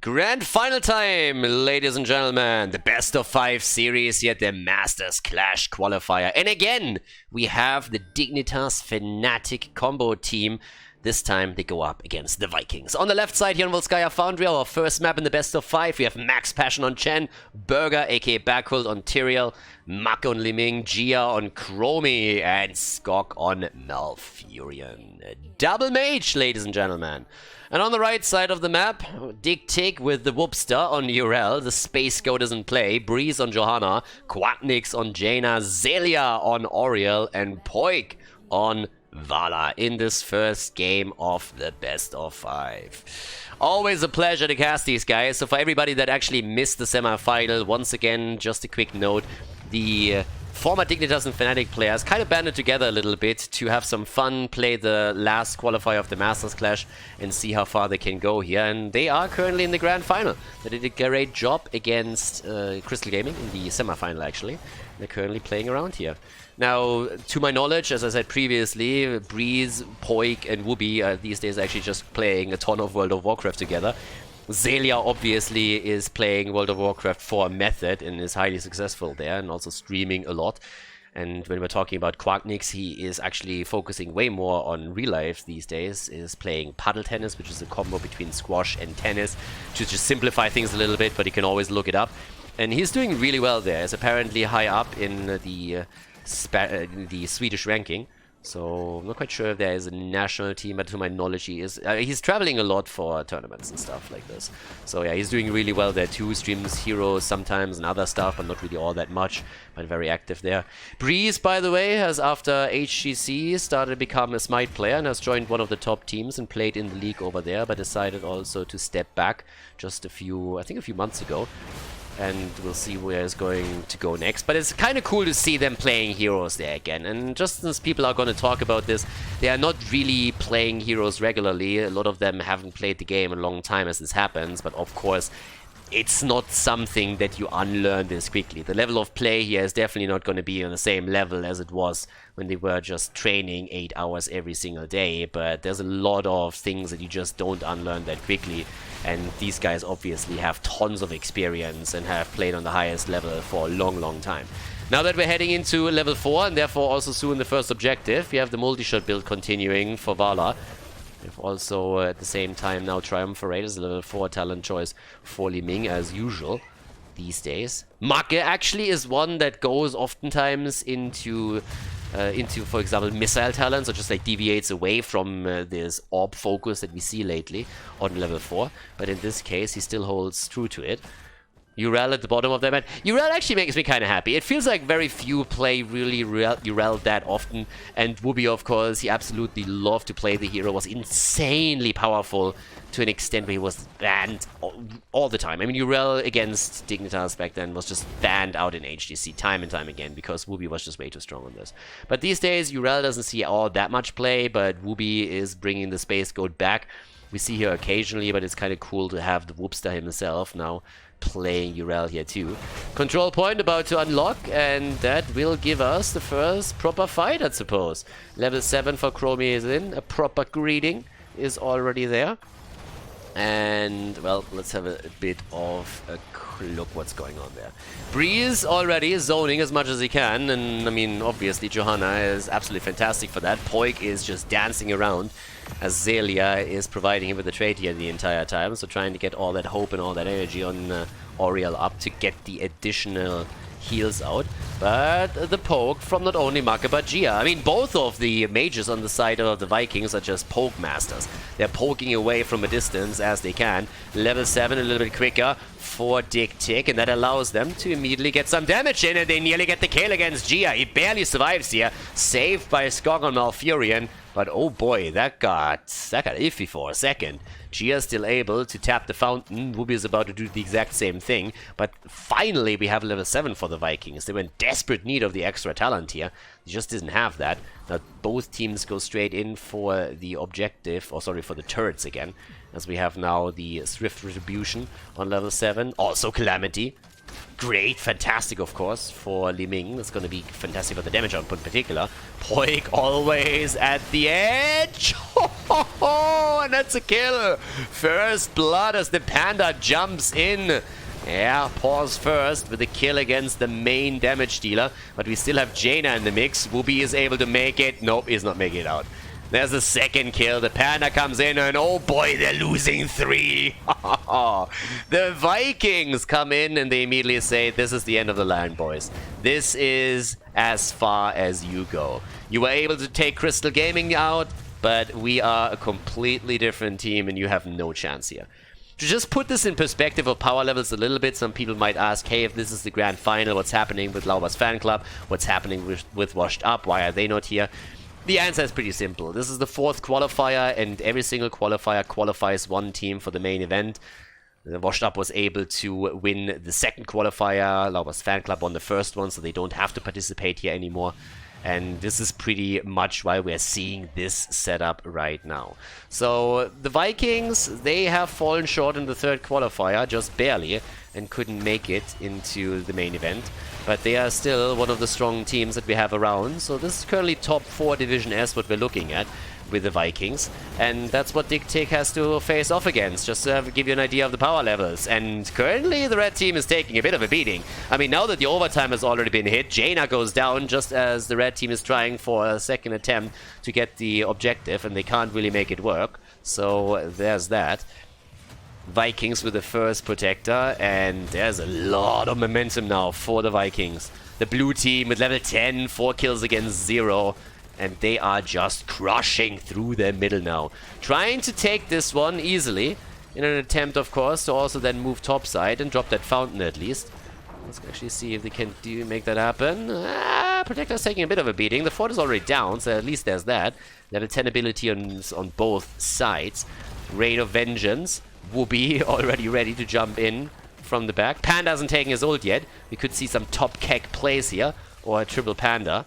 Grand final time, ladies and gentlemen. The best of 5 series here at the Masters Clash Qualifier. And again, we have the Dignitas Fnatic combo team. This time they go up against the Vikings. On the left side here on Volskaya Foundry, our first map in the best of 5. We have Max Passion on Chen, Burger aka Backhold on Tyrael, Mak on Liming, Gia on Chromie, and Skok on Malfurion. Double mage, ladies and gentlemen. And on the right side of the map, DigTic with the Whoopster on Urel, the Space Goat is in play, Breeze on Johanna, Quacknix on Jaina, Zelia on Oriel, and Poik on Vala in this first game of the best of 5. Always a pleasure to cast these guys. So for everybody that actually missed the semi-final, once again, just a quick note, the former Dignitas and Fnatic players kind of banded together a little bit to have some fun, play the last qualifier of the Masters Clash and see how far they can go here. And they are currently in the grand final. They did a great job against Crystal Gaming in the semi-final, actually. They're currently playing around here. Now, to my knowledge, as I said previously, Breeze, Poik, and Wooby are these days actually just playing a ton of World of Warcraft together. Zelia obviously is playing World of Warcraft for Method and is highly successful there and also streaming a lot. And when we're talking about Quacknix, he is actually focusing way more on real life these days, is playing paddle tennis, which is a combo between squash and tennis, to just simplify things a little bit, but you can always look it up. And he's doing really well there. He's apparently high up in the Swedish ranking. So I'm not quite sure if there is a national team, but to my knowledge he is. He's traveling a lot for tournaments and stuff like this. So yeah, he's doing really well there too. Streams heroes sometimes and other stuff, but not really all that much, but very active there. Breeze, by the way, has after HGC started to become a Smite player and has joined one of the top teams and played in the league over there, but decided also to step back just a few months ago. And we'll see where it's going to go next. But it's kind of cool to see them playing heroes there again. And just as people are going to talk about this, they are not really playing heroes regularly. A lot of them haven't played the game in a long time as this happens. But of course, it's not something that you unlearn this quickly. The level of play here is definitely not going to be on the same level as it was when they were just training 8 hours every single day. But there's a lot of things that you just don't unlearn that quickly. And these guys obviously have tons of experience and have played on the highest level for a long, long time. Now that we're heading into level 4 and therefore also soon the first objective, we have the multi-shot build continuing for Vala. We've also at the same time now Triumvirate as a level 4 talent choice for Liming as usual these days. Make actually is one that goes oftentimes into for example missile talents, or just like deviates away from this orb focus that we see lately on level 4, but in this case he still holds true to it. Urel at the bottom of that map. Urel actually makes me kind of happy. It feels like very few play really Urel that often, and Wooby, of course, he absolutely loved to play the hero, was insanely powerful to an extent where he was banned all the time. I mean, Urel against Dignitas back then was just banned out in HGC time and time again because Wooby was just way too strong on this. But these days, Urel doesn't see all that much play, but Wooby is bringing the Space Goat back. We see her occasionally, but it's kind of cool to have the Whoopster himself now playing Urel here too. Control point about to unlock, and that will give us the first proper fight, I suppose. Level 7 for Chromie is in. A proper greeting is already there. And, well, let's have a bit of a look what's going on there. Breeze already zoning as much as he can, and I mean, obviously Johanna is absolutely fantastic for that. Poik is just dancing around as Zelia is providing him with the trade here the entire time, so trying to get all that hope and all that energy on Oriel up to get the additional heals out. But the poke from not only Maka but Gia. I mean, both of the mages on the side of the Vikings are just poke masters. They're poking away from a distance as they can. Level 7 a little bit quicker for DigTic, and that allows them to immediately get some damage in, and they nearly get the kill against Gia. He barely survives here. Saved by Skok on Malfurion. But oh boy, that got iffy for a second. Gia's still able to tap the fountain. Wooby is about to do the exact same thing. But finally we have level 7 for the Vikings. They were in desperate need of the extra talent here. They just didn't have that. Now both teams go straight in for the objective, or sorry, for the turrets again. As we have now the Swift Retribution on level 7. Also Calamity. Great, fantastic, of course, for Liming. That's going to be fantastic for the damage output in particular. Poik always at the edge. And and that's a kill. First blood as the Panda jumps in. Yeah, pause first with the kill against the main damage dealer. But we still have Jaina in the mix. Whoopi is able to make it. Nope, he's not making it out. There's a second kill. The Panda comes in and oh boy, they're losing 3. The Vikings come in and they immediately say, this is the end of the line, boys. This is as far as you go. You were able to take Crystal Gaming out, but we are a completely different team and you have no chance here. To just put this in perspective of power levels a little bit, some people might ask, hey, if this is the grand final, what's happening with Lauber's fan club? What's happening with Washed Up? Why are they not here? The answer is pretty simple. This is the 4th qualifier, and every single qualifier qualifies one team for the main event. Washed Up was able to win the 2nd qualifier. Lauber's fan club won the 1st one, so they don't have to participate here anymore. And this is pretty much why we're seeing this setup right now. So the Vikings, they have fallen short in the 3rd qualifier, just barely, and couldn't make it into the main event. But they are still one of the strong teams that we have around. So this is currently top 4 Division S, what we're looking at with the Vikings. And that's what DigTic has to face off against, just to give you an idea of the power levels. And currently the red team is taking a bit of a beating. I mean, now that the overtime has already been hit, Jaina goes down just as the red team is trying for a second attempt to get the objective, and they can't really make it work. So there's that. Vikings with the first protector, and there's a lot of momentum now for the Vikings. The blue team with level 10, 4 kills against 0, and they are just crushing through their middle now. Trying to take this one easily, in an attempt, of course, to also then move topside and drop that fountain at least. Let's actually see if they can make that happen. Protector's taking a bit of a beating. The fort is already down, so at least there's that. Level 10 ability on both sides. Rain of Vengeance. Whoopi already ready to jump in from the back. Panda hasn't taken his ult yet. We could see some top kek plays here, or a triple Panda.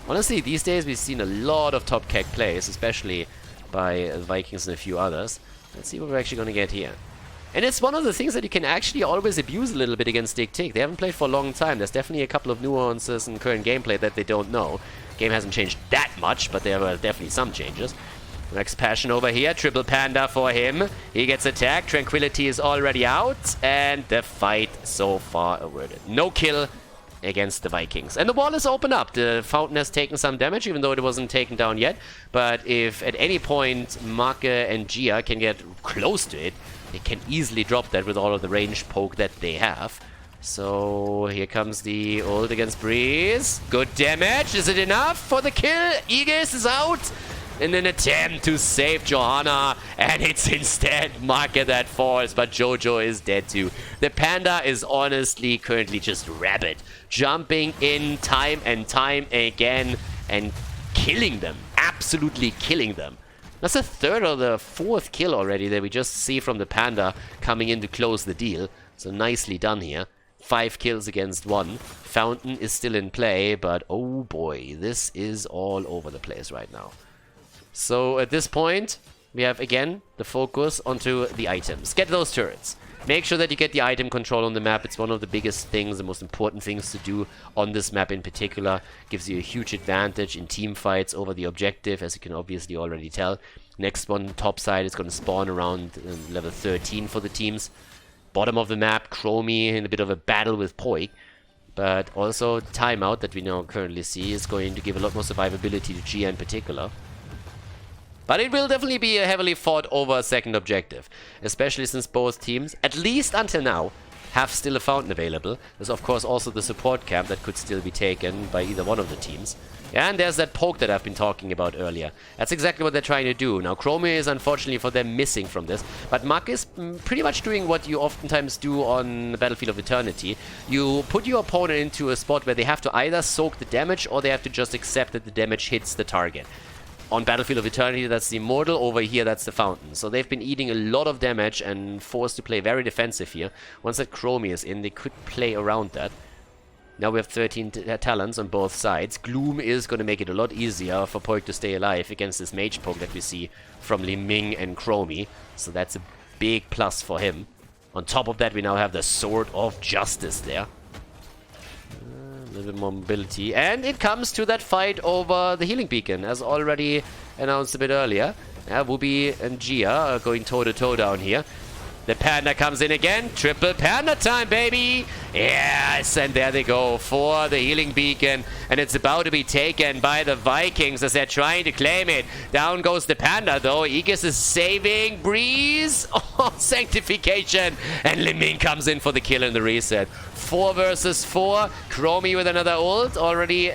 Honestly, these days we've seen a lot of top kek plays, especially by the Vikings and a few others. Let's see what we're actually going to get here. And it's one of the things that you can actually always abuse a little bit against DigTic. They haven't played for a long time. There's definitely a couple of nuances in current gameplay that they don't know. Game hasn't changed that much, but there were definitely some changes. Max Passion over here, triple Panda for him. He gets attacked, Tranquility is already out, and the fight so far averted. No kill against the Vikings. And the wall is open up. The fountain has taken some damage, even though it wasn't taken down yet. But if at any point Marke and Gia can get close to it, they can easily drop that with all of the range poke that they have. So here comes the ult against Breeze. Good damage. Is it enough for the kill? Aegis is out. In an attempt to save Johanna, and it's instead Marke that falls, but Jojo is dead too. The Panda is honestly currently just rabid, jumping in time and time again and killing them, absolutely killing them. That's the 3rd or the 4th kill already that we just see from the Panda coming in to close the deal. So nicely done here. 5 kills against 1. Fountain is still in play, but oh boy, this is all over the place right now. So at this point, we have again the focus onto the items. Get those turrets. Make sure that you get the item control on the map. It's one of the biggest things, the most important things to do on this map in particular. Gives you a huge advantage in team fights over the objective, as you can obviously already tell. Next one, top side, is going to spawn around level 13 for the teams. Bottom of the map, Chromie in a bit of a battle with Poik. But also timeout that we now currently see is going to give a lot more survivability to Gia in particular. But it will definitely be a heavily fought over second objective, especially since both teams, at least until now, have still a fountain available. There's of course also the support camp that could still be taken by either one of the teams. Yeah, and there's that poke that I've been talking about earlier. That's exactly what they're trying to do. Now, Chromie is unfortunately for them missing from this, but Mark is pretty much doing what you oftentimes do on the Battlefield of Eternity. You put your opponent into a spot where they have to either soak the damage or they have to just accept that the damage hits the target. On Battlefield of Eternity, that's the Immortal. Over here, that's the Fountain. So they've been eating a lot of damage and forced to play very defensive here. Once that Chromie is in, they could play around that. Now we have 13 talents on both sides. Gloom is going to make it a lot easier for Poik to stay alive against this Mage Poke that we see from Li Ming and Chromie. So that's a big plus for him. On top of that, we now have the Sword of Justice there. A little bit more mobility. And it comes to that fight over the healing beacon, as already announced a bit earlier. Yeah, Wooby and Gia are going toe-to-toe down here. The Panda comes in again. Triple Panda time, baby! Yes, and there they go for the healing beacon. And it's about to be taken by the Vikings as they're trying to claim it. Down goes the Panda, though. Aegis is saving Breeze. Oh, Sanctification. And Li Ming comes in for the kill and the reset. 4 versus 4. Chromie with another ult. Already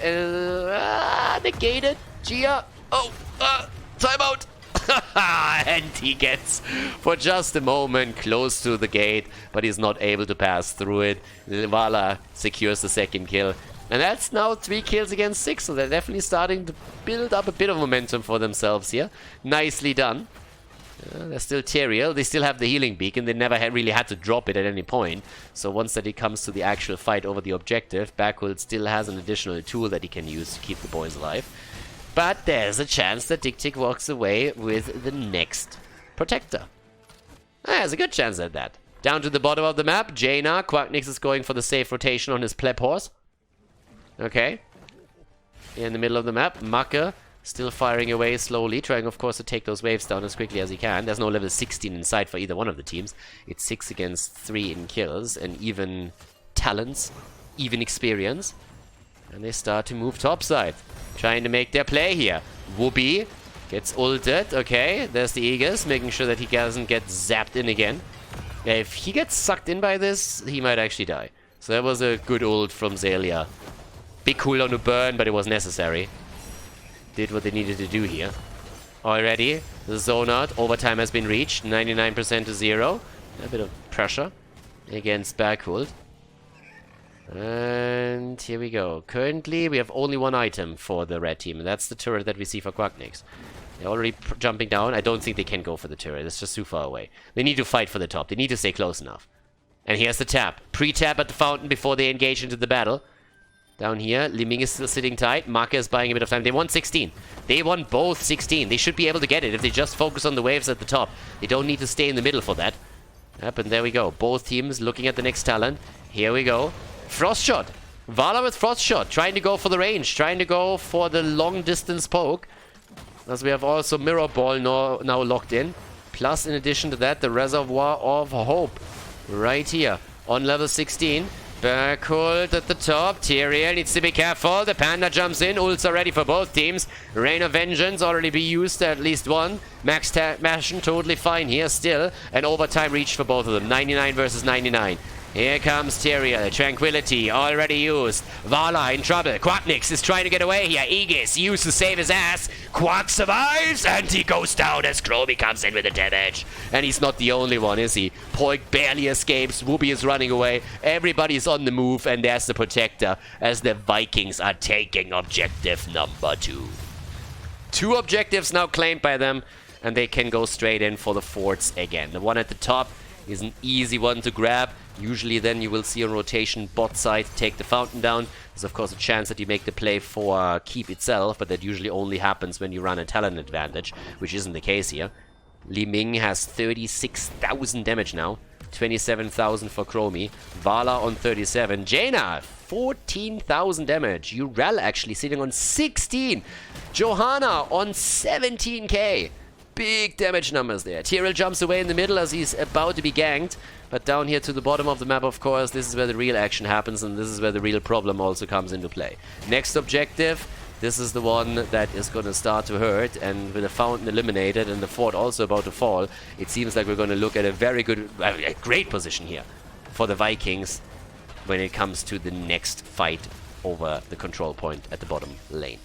negated. Gia. Oh, timeout. And he gets, for just a moment, close to the gate, but he's not able to pass through it. Vala secures the second kill. And that's now 3 kills against 6, so they're definitely starting to build up a bit of momentum for themselves here. Nicely done. They're still Tyrael. They still have the healing beacon. They never really had to drop it at any point. So once that it comes to the actual fight over the objective, Backwell still has an additional tool that he can use to keep the boys alive. But there's a chance that DigTic walks away with the next protector. There's a good chance at that. Down to the bottom of the map, Jaina. Quacknix is going for the safe rotation on his pleb horse. Okay. In the middle of the map, Maka still firing away slowly, trying of course to take those waves down as quickly as he can. There's no level 16 in sight for either one of the teams. It's 6 against 3 in kills, and even talents, even experience. And they start to move topside, trying to make their play here. Wooby gets ulted. Okay, there's the Aegis, making sure that he doesn't get zapped in again. Yeah, if he gets sucked in by this, he might actually die. So that was a good ult from Xaylia. Big cooldown to burn, but it was necessary. Did what they needed to do here. Already, the zone out. Overtime has been reached. 99% to 0. A bit of pressure against Backhold. And here we go. Currently, we have only one item for the red team, and that's the turret that we see for Quacknix. They're already jumping down. I don't think they can go for the turret. It's just too far away. They need to fight for the top. They need to stay close enough. And here's the tap. Pre-tap at the fountain before they engage into the battle. Down here, Li Ming is still sitting tight. Maka is buying a bit of time. They want 16. They want both 16. They should be able to get it if they just focus on the waves at the top. They don't need to stay in the middle for that. Yep, and there we go. Both teams looking at the next talent. Here we go. Frost Shot. Vala with Frost Shot, trying to go for the range, trying to go for the long distance poke. As we have also Mirror Ball now locked in. Plus, in addition to that, the Reservoir of Hope. Right here, on level 16. Backhold at the top. Tyrael needs to be careful. The Panda jumps in. Ults are ready for both teams. Rain of Vengeance already be used, at least one. Max Mashin totally fine here still. And overtime reached for both of them. 99 versus 99. Here comes Tyrael. Tranquility already used. Vala in trouble. Quacknix is trying to get away here. Aegis used to save his ass. Quack survives and he goes down as Chromie comes in with the damage. And he's not the only one, is he? Poik barely escapes. Wooby is running away. Everybody's on the move, and there's the protector as the Vikings are taking objective number 2. 2 objectives now claimed by them, and they can go straight in for the forts again. The one at the top is an easy one to grab. Usually then you will see on rotation bot side take the fountain down. There's of course a chance that you make the play for keep itself, but that usually only happens when you run a talent advantage, which isn't the case here. Li Ming has 36,000 damage now. 27,000 for Chromie. Vala on 37. Jaina, 14,000 damage. Urel actually sitting on 16. Johanna on 17k. Big damage numbers there. Tyrael jumps away in the middle as he's about to be ganked. But down here to the bottom of the map, of course, this is where the real action happens, and this is where the real problem also comes into play. Next objective, this is the one that is going to start to hurt, and with the fountain eliminated and the fort also about to fall, it seems like we're going to look at a very good, a great position here for the Vikings when it comes to the next fight over the control point at the bottom lane.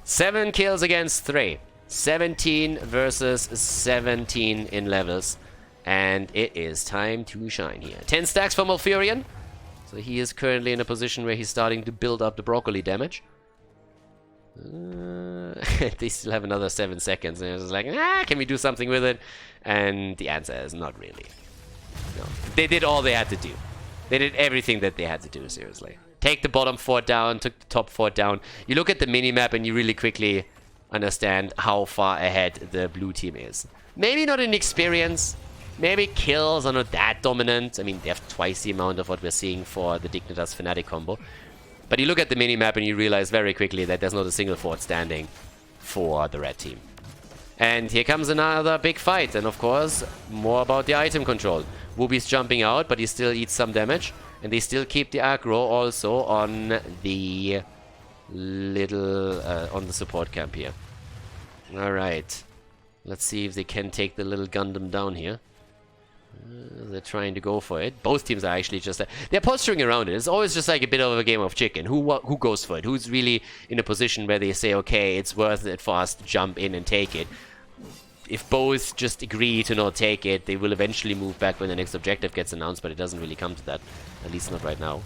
7 kills against 3. 17 versus 17 in levels. And it is time to shine here. 10 stacks for Malfurion. So he is currently in a position where he's starting to build up the broccoli damage. They still have another 7 seconds. And it's like, can we do something with it? And the answer is not really. No. They did all they had to do. They did everything that they had to do, seriously. Take the bottom fort down, took the top fort down. You look at the minimap and you really quickly understand how far ahead the blue team is. Maybe not in experience. Maybe kills are not that dominant. I mean, they have twice the amount of what we're seeing for the Dignitas Fnatic combo. But you look at the minimap and you realize very quickly that there's not a single fort standing for the red team. And here comes another big fight. And of course, more about the item control. Wooby's jumping out, but he still eats some damage. And they still keep the aggro also on the little, on the support camp here. Alright. Let's see if they can take the little Gundam down here. They're trying to go for it. Both teams are actually just... they're posturing around it. It's always just like a bit of a game of chicken. Who goes for it? Who's really in a position where they say, okay, it's worth it for us to jump in and take it. If both just agree to not take it, they will eventually move back when the next objective gets announced, but it doesn't really come to that. At least not right now.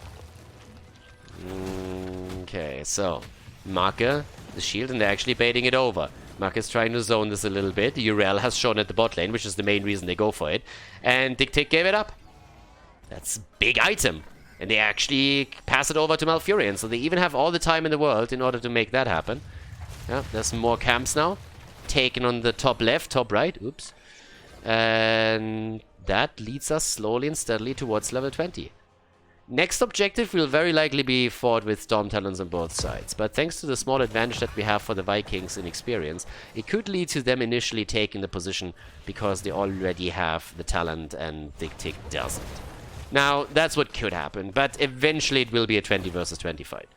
Okay, so... Marker, the shield, and they're actually baiting it over. Marcus trying to zone this a little bit. Urel has shown at the bot lane, which is the main reason they go for it. And DigTic gave it up. That's big item. And they actually pass it over to Malfurion. So they even have all the time in the world in order to make that happen. Yeah, there's more camps now. Taken on the top left, top right. Oops. And that leads us slowly and steadily towards level 20. Next objective will very likely be fought with Storm Talons on both sides, but thanks to the small advantage that we have for the Vikings in experience, it could lead to them initially taking the position because they already have the talent and DigTic doesn't. Now, that's what could happen, but eventually it will be a 20 versus 20 fight.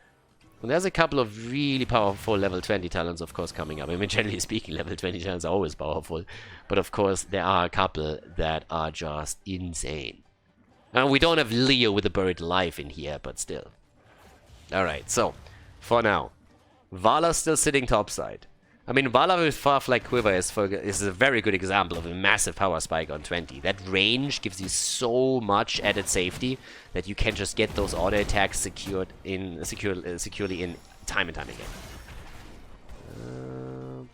And there's a couple of really powerful level 20 talents, of course, coming up. I mean, generally speaking, level 20 talents are always powerful, but of course, there are a couple that are just insane. We don't have Leo with the buried life in here, but still. Alright, so, for now, Vala's still sitting topside. I mean, Vala with Farfly Quiver is a very good example of a massive power spike on 20. That range gives you so much added safety that you can just get those auto attacks securely in time and time again.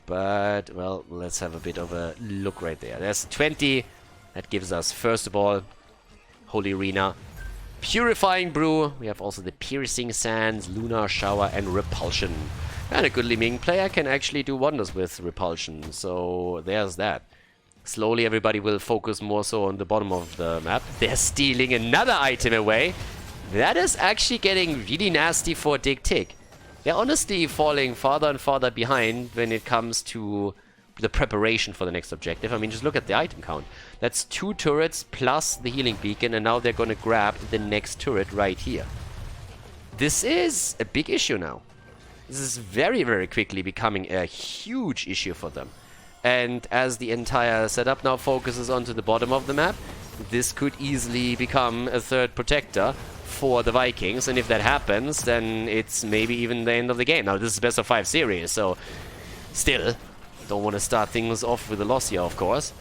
But, well, let's have a bit of a look right there. There's 20. That gives us, first of all, Holy Arena, Purifying Brew. We have also the Piercing Sands, Lunar Shower, and Repulsion. And a good Li Ming player can actually do wonders with Repulsion. So there's that. Slowly everybody will focus more so on the bottom of the map. They're stealing another item away. That is actually getting really nasty for DigTic. They're honestly falling farther and farther behind when it comes to the preparation for the next objective. I mean, just look at the item count. That's 2 turrets plus the healing beacon, and now they're gonna grab the next turret right here. This is a big issue now. This is very, very quickly becoming a huge issue for them. And as the entire setup now focuses onto the bottom of the map, this could easily become a third protector for the Vikings, and if that happens, then it's maybe even the end of the game. Now, this is best of 5 series, so still, don't want to start things off with a loss here, of course.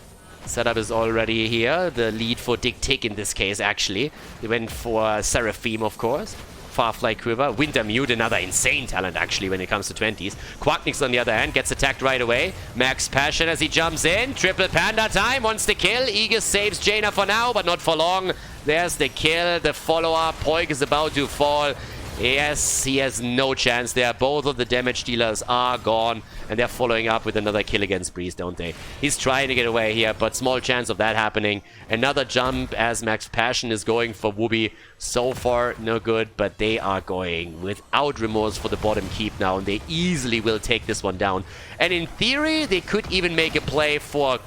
Setup is already here. The lead for DigTic in this case, actually. They went for Seraphim, of course. Farfly Quiver. Winter Mute, another insane talent, actually, when it comes to 20s. Quacknix, on the other hand, gets attacked right away. Max Passion as he jumps in. Triple Panda time. Wants the kill. Aegis saves Jaina for now, but not for long. There's the kill. The follow-up. Poik is about to fall. Yes, he has no chance there. Both of the damage dealers are gone, and they're following up with another kill against Breeze, don't they? He's trying to get away here, but small chance of that happening. Another jump as Max Passion is going for Wooby. So far, no good, but they are going without remorse for the bottom keep now, and they easily will take this one down. And in theory, they could even make a play for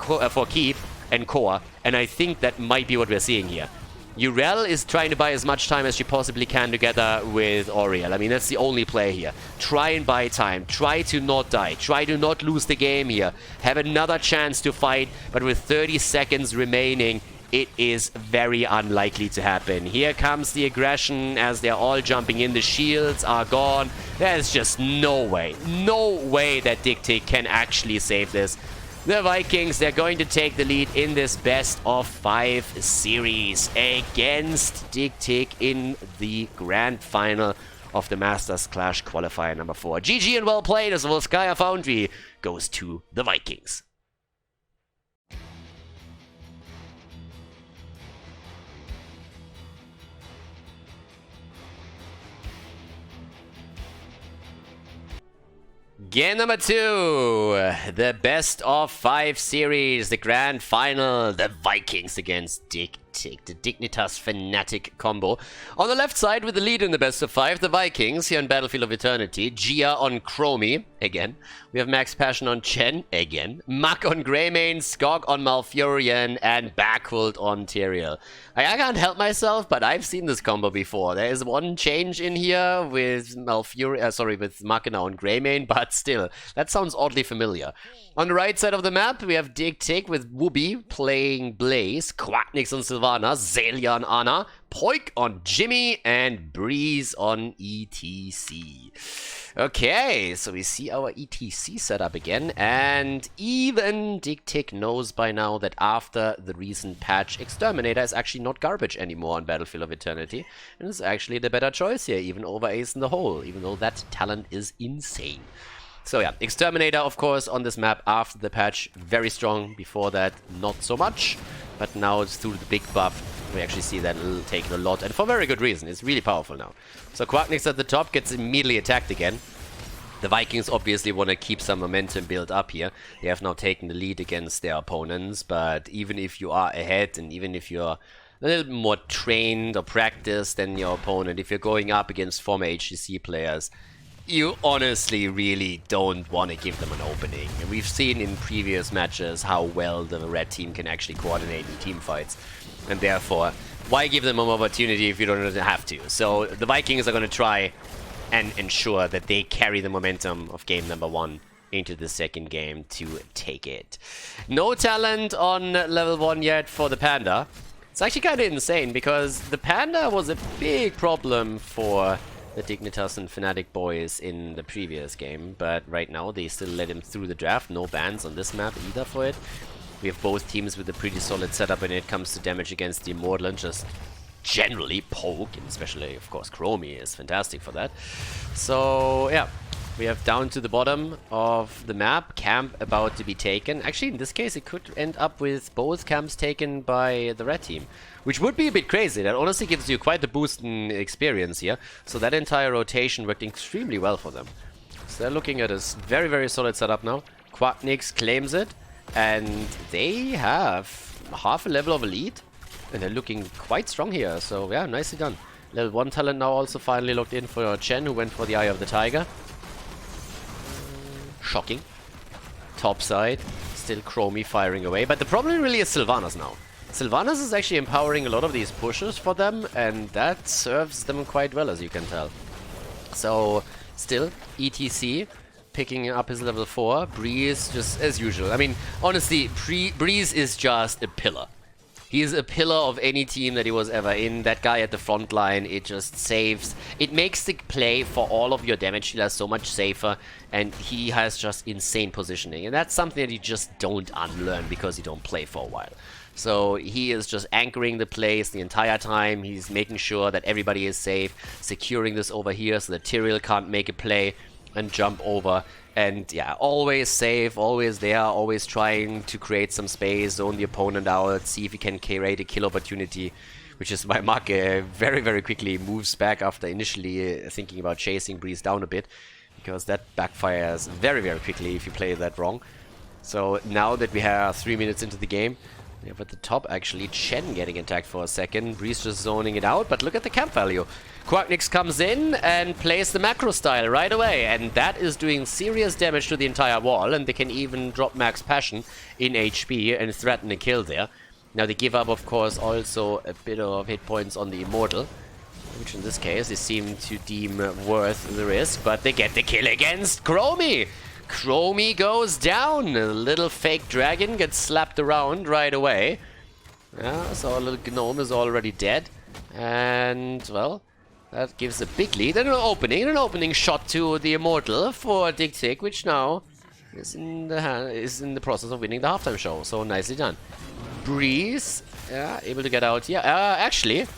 keep and core, and I think that might be what we're seeing here. Urel is trying to buy as much time as she possibly can together with Oriel. I mean, that's the only play here. Try and buy time. Try to not die. Try to not lose the game here. Have another chance to fight, but with 30 seconds remaining, it is very unlikely to happen. Here comes the aggression as they're all jumping in. The shields are gone. There's just no way that DigTic can actually save this. The Vikings, they're going to take the lead in this best of 5 series against DigTic in the grand final of the Masters Clash Qualifier number 4. GG and well played as Volskaya Foundry goes to the Vikings. Game number 2, the best of 5 series, the grand final, the Vikings against DigTic, the Dignitas Fnatic combo. On the left side with the lead in the best of 5, the Vikings here on Battlefield of Eternity, Gia on Chromie, again. We have Max Passion on Chen, again. Muck on Greymane, Skog on Malfurion, and Backhult on Tyrael. I can't help myself, but I've seen this combo before. There is one change in here with with Machina on Greymane, but still, that sounds oddly familiar. On the right side of the map, we have DigTic with Wooby playing Blaze, Quacknix on Sylvana, Zelia on Ana, Poik on Jimmy, and Breeze on ETC. Okay, so we see our ETC setup again, and even DigTic knows by now that after the recent patch, Exterminator is actually not garbage anymore on Battlefield of Eternity, and is actually the better choice here, even over Ace in the Hole, even though that talent is insane. So yeah, Exterminator, of course, on this map after the patch, very strong. Before that, not so much, but now it's through the big buff. We actually see that it'll take a lot, and for very good reason. It's really powerful now. So Quacknix at the top gets immediately attacked again. The Vikings obviously want to keep some momentum built up here. They have now taken the lead against their opponents, but even if you are ahead, and even if you're a little bit more trained or practiced than your opponent, if you're going up against former HGC players, you honestly really don't want to give them an opening. And we've seen in previous matches how well the red team can actually coordinate in team fights. And therefore, why give them an opportunity if you don't have to? So the Vikings are going to try and ensure that they carry the momentum of game number 1 into the second game to take it. No talent on level 1 yet for the Panda. It's actually kind of insane because the Panda was a big problem for the Dignitas and Fnatic boys in the previous game, but right now they still let him through the draft. No bans on this map either for it. We have both teams with a pretty solid setup when it comes to damage against the Immortal, and just generally poke, and especially, of course, Chromie is fantastic for that. So, yeah, we have down to the bottom of the map, camp about to be taken. Actually, in this case, it could end up with both camps taken by the red team, which would be a bit crazy. That honestly gives you quite the boost in experience here. So that entire rotation worked extremely well for them. So they're looking at a very, very solid setup now. Quacknix claims it, and they have half a level of a lead, and they're looking quite strong here. So yeah, nicely done. Level 1 talent now also finally locked in for Chen, who went for the Eye of the Tiger. Shocking. Top side, still Chromie firing away, but the problem really is Sylvanas now. Sylvanas is actually empowering a lot of these pushes for them, and that serves them quite well, as you can tell. So, still, ETC picking up his level 4. Breeze, just as usual. I mean, honestly, Breeze is just a pillar. He is a pillar of any team that he was ever in. That guy at the front line, it just saves. It makes the play for all of your damage dealers so much safer, and he has just insane positioning. And that's something that you just don't unlearn because you don't play for a while. So he is just anchoring the plays the entire time. He's making sure that everybody is safe, securing this over here so that Tyrael can't make a play and jump over. And yeah, always safe, always there, always trying to create some space, zone the opponent out, see if he can create a kill opportunity, which is why Mark very, very quickly moves back after initially thinking about chasing Breeze down a bit, because that backfires very, very quickly if you play that wrong. So now that we have 3 minutes into the game, we have at the top actually Chen getting attacked for a second, Breeze just zoning it out, but look at the camp value. Quacknix comes in and plays the macro style right away, and that is doing serious damage to the entire wall, and they can even drop Max Passion in HP and threaten a kill there. Now they give up, of course, also a bit of hit points on the Immortal, which in this case they seem to deem worth the risk, but they get the kill against Chromie! Chromie goes down! A little fake dragon gets slapped around right away. Yeah, so our little gnome is already dead, and, well, that gives a big lead and an opening shot to the Immortal for DigTic, which now is in the process of winning the halftime show. So nicely done. Breeze, yeah, able to get out here. Actually,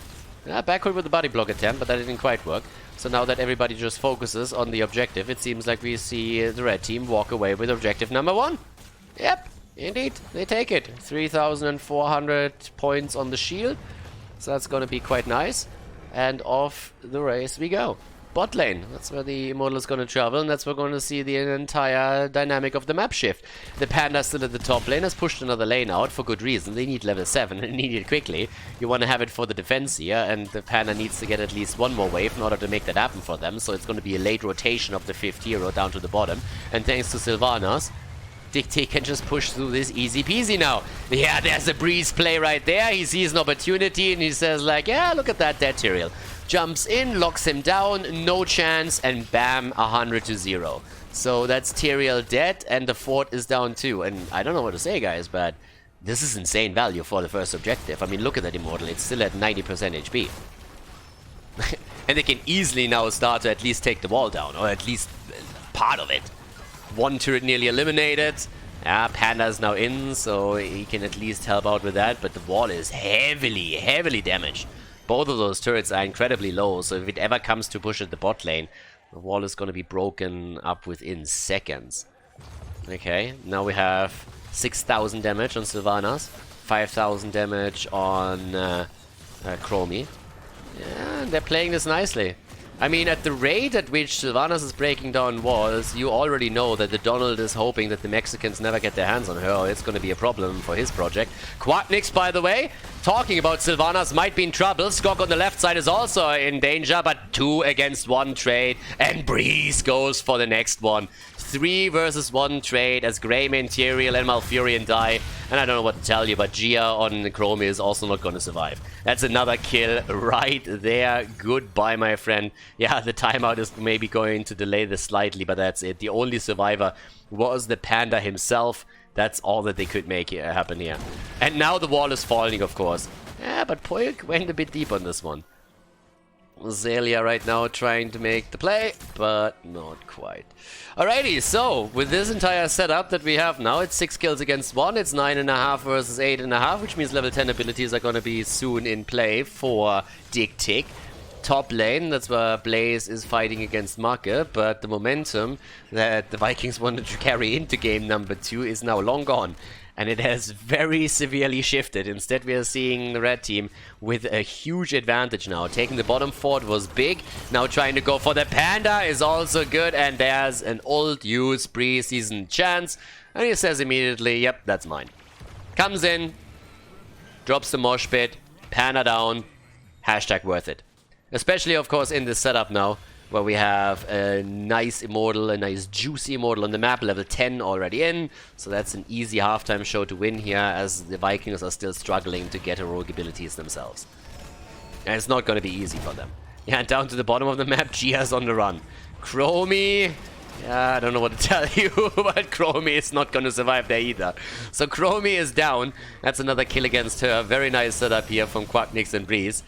backward with the body block attempt, but that didn't quite work. So now that everybody just focuses on the objective, it seems like we see the red team walk away with objective number 1. Yep, indeed, they take it. 3,400 points on the shield, so that's gonna be quite nice. And off the race we go. bot lane. That's where the Immortal is going to travel, and that's where we're going to see the entire dynamic of the map shift. The Panda still at the top lane has pushed another lane out for good reason. They need level 7 and need it quickly. You want to have it for the defense here, and the Panda needs to get at least one more wave in order to make that happen for them. So it's going to be a late rotation of the 5th hero down to the bottom. And thanks to Sylvanas, DigTic can just push through this easy peasy now. Yeah, there's a Breeze play right there. He sees an opportunity and he says like, yeah, look at that dead Tyrael. Jumps in, locks him down, no chance, and bam, 100 to 0. So that's Tyrael dead, and the fort is down too. And I don't know what to say, guys, but this is insane value for the first objective. I mean, look at that Immortal. It's still at 90% HP. And they can easily now start to at least take the wall down, or at least part of it. One turret nearly eliminated. Yeah, Panda is now in, so he can at least help out with that. But the wall is heavily damaged. Both of those turrets are incredibly low, so if it ever comes to push at the bot lane, the wall is going to be broken up within seconds. Okay, now we have 6,000 damage on Sylvanas, 5,000 damage on Chromie. Yeah, they're playing this nicely. I mean, at the rate at which Sylvanas is breaking down walls, you already know that the Donald is hoping that the Mexicans never get their hands on her, or it's going to be a problem for his project. Quacknix, by the way, talking about Sylvanas, might be in trouble. Skok on the left side is also in danger, but 2 against 1 trade, and Breeze goes for the next one. 3 versus 1 trade as Greymane, Tyrael, and Malfurion die. And I don't know what to tell you, but Gia on Chromie is also not going to survive. That's another kill right there. Goodbye, my friend. Yeah, the timeout is maybe going to delay this slightly, but that's it. The only survivor was the Panda himself. That's all that they could make happen here. And now the wall is falling, of course. Yeah, but Poyuk went a bit deep on this one. Zelia right now trying to make the play, but not quite. Alrighty, so with this entire setup that we have now, it's 6 kills against 1. It's 9.5 versus 8.5, which means level 10 abilities are going to be soon in play for DigTic. Top lane, that's where Blaze is fighting against Marke, but the momentum that the Vikings wanted to carry into game number 2 is now long gone. And it has very severely shifted. Instead, we are seeing the red team with a huge advantage now. Taking the bottom fort was big. Now trying to go for the Panda is also good. And there's an old use pre-season chance. And he says immediately, yep, that's mine. Comes in, drops the mosh pit, Panda down, hashtag worth it. Especially, of course, in this setup now, where we have a nice Immortal, a nice juicy Immortal on the map, level 10 already in. So that's an easy halftime show to win here, as the Vikings are still struggling to get heroic abilities themselves. And it's not going to be easy for them. Yeah, down to the bottom of the map, Gia's on the run. Chromie, yeah, I don't know what to tell you, but Chromie is not going to survive there either. So Chromie is down. That's another kill against her. Very nice setup here from Quacknix and Breeze.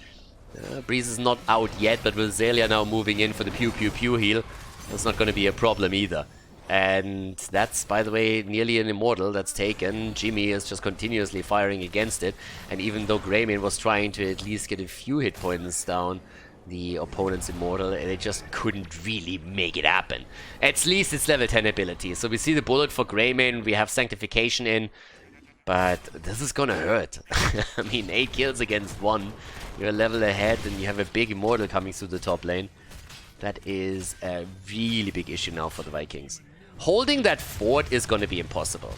Breeze is not out yet, but with Zelia now moving in for the pew pew pew heal, that's not going to be a problem either. And that's, by the way, nearly an Immortal that's taken. Jimmy is just continuously firing against it, and even though Greymane was trying to at least get a few hit points down the opponent's Immortal, they just couldn't really make it happen. At least it's level 10 ability. So we see the bullet for Greymane, we have Sanctification in, but this is gonna hurt. I mean, 8 kills against 1. You're a level ahead and you have a big Immortal coming through the top lane. That is a really big issue now for the Vikings. Holding that fort is going to be impossible.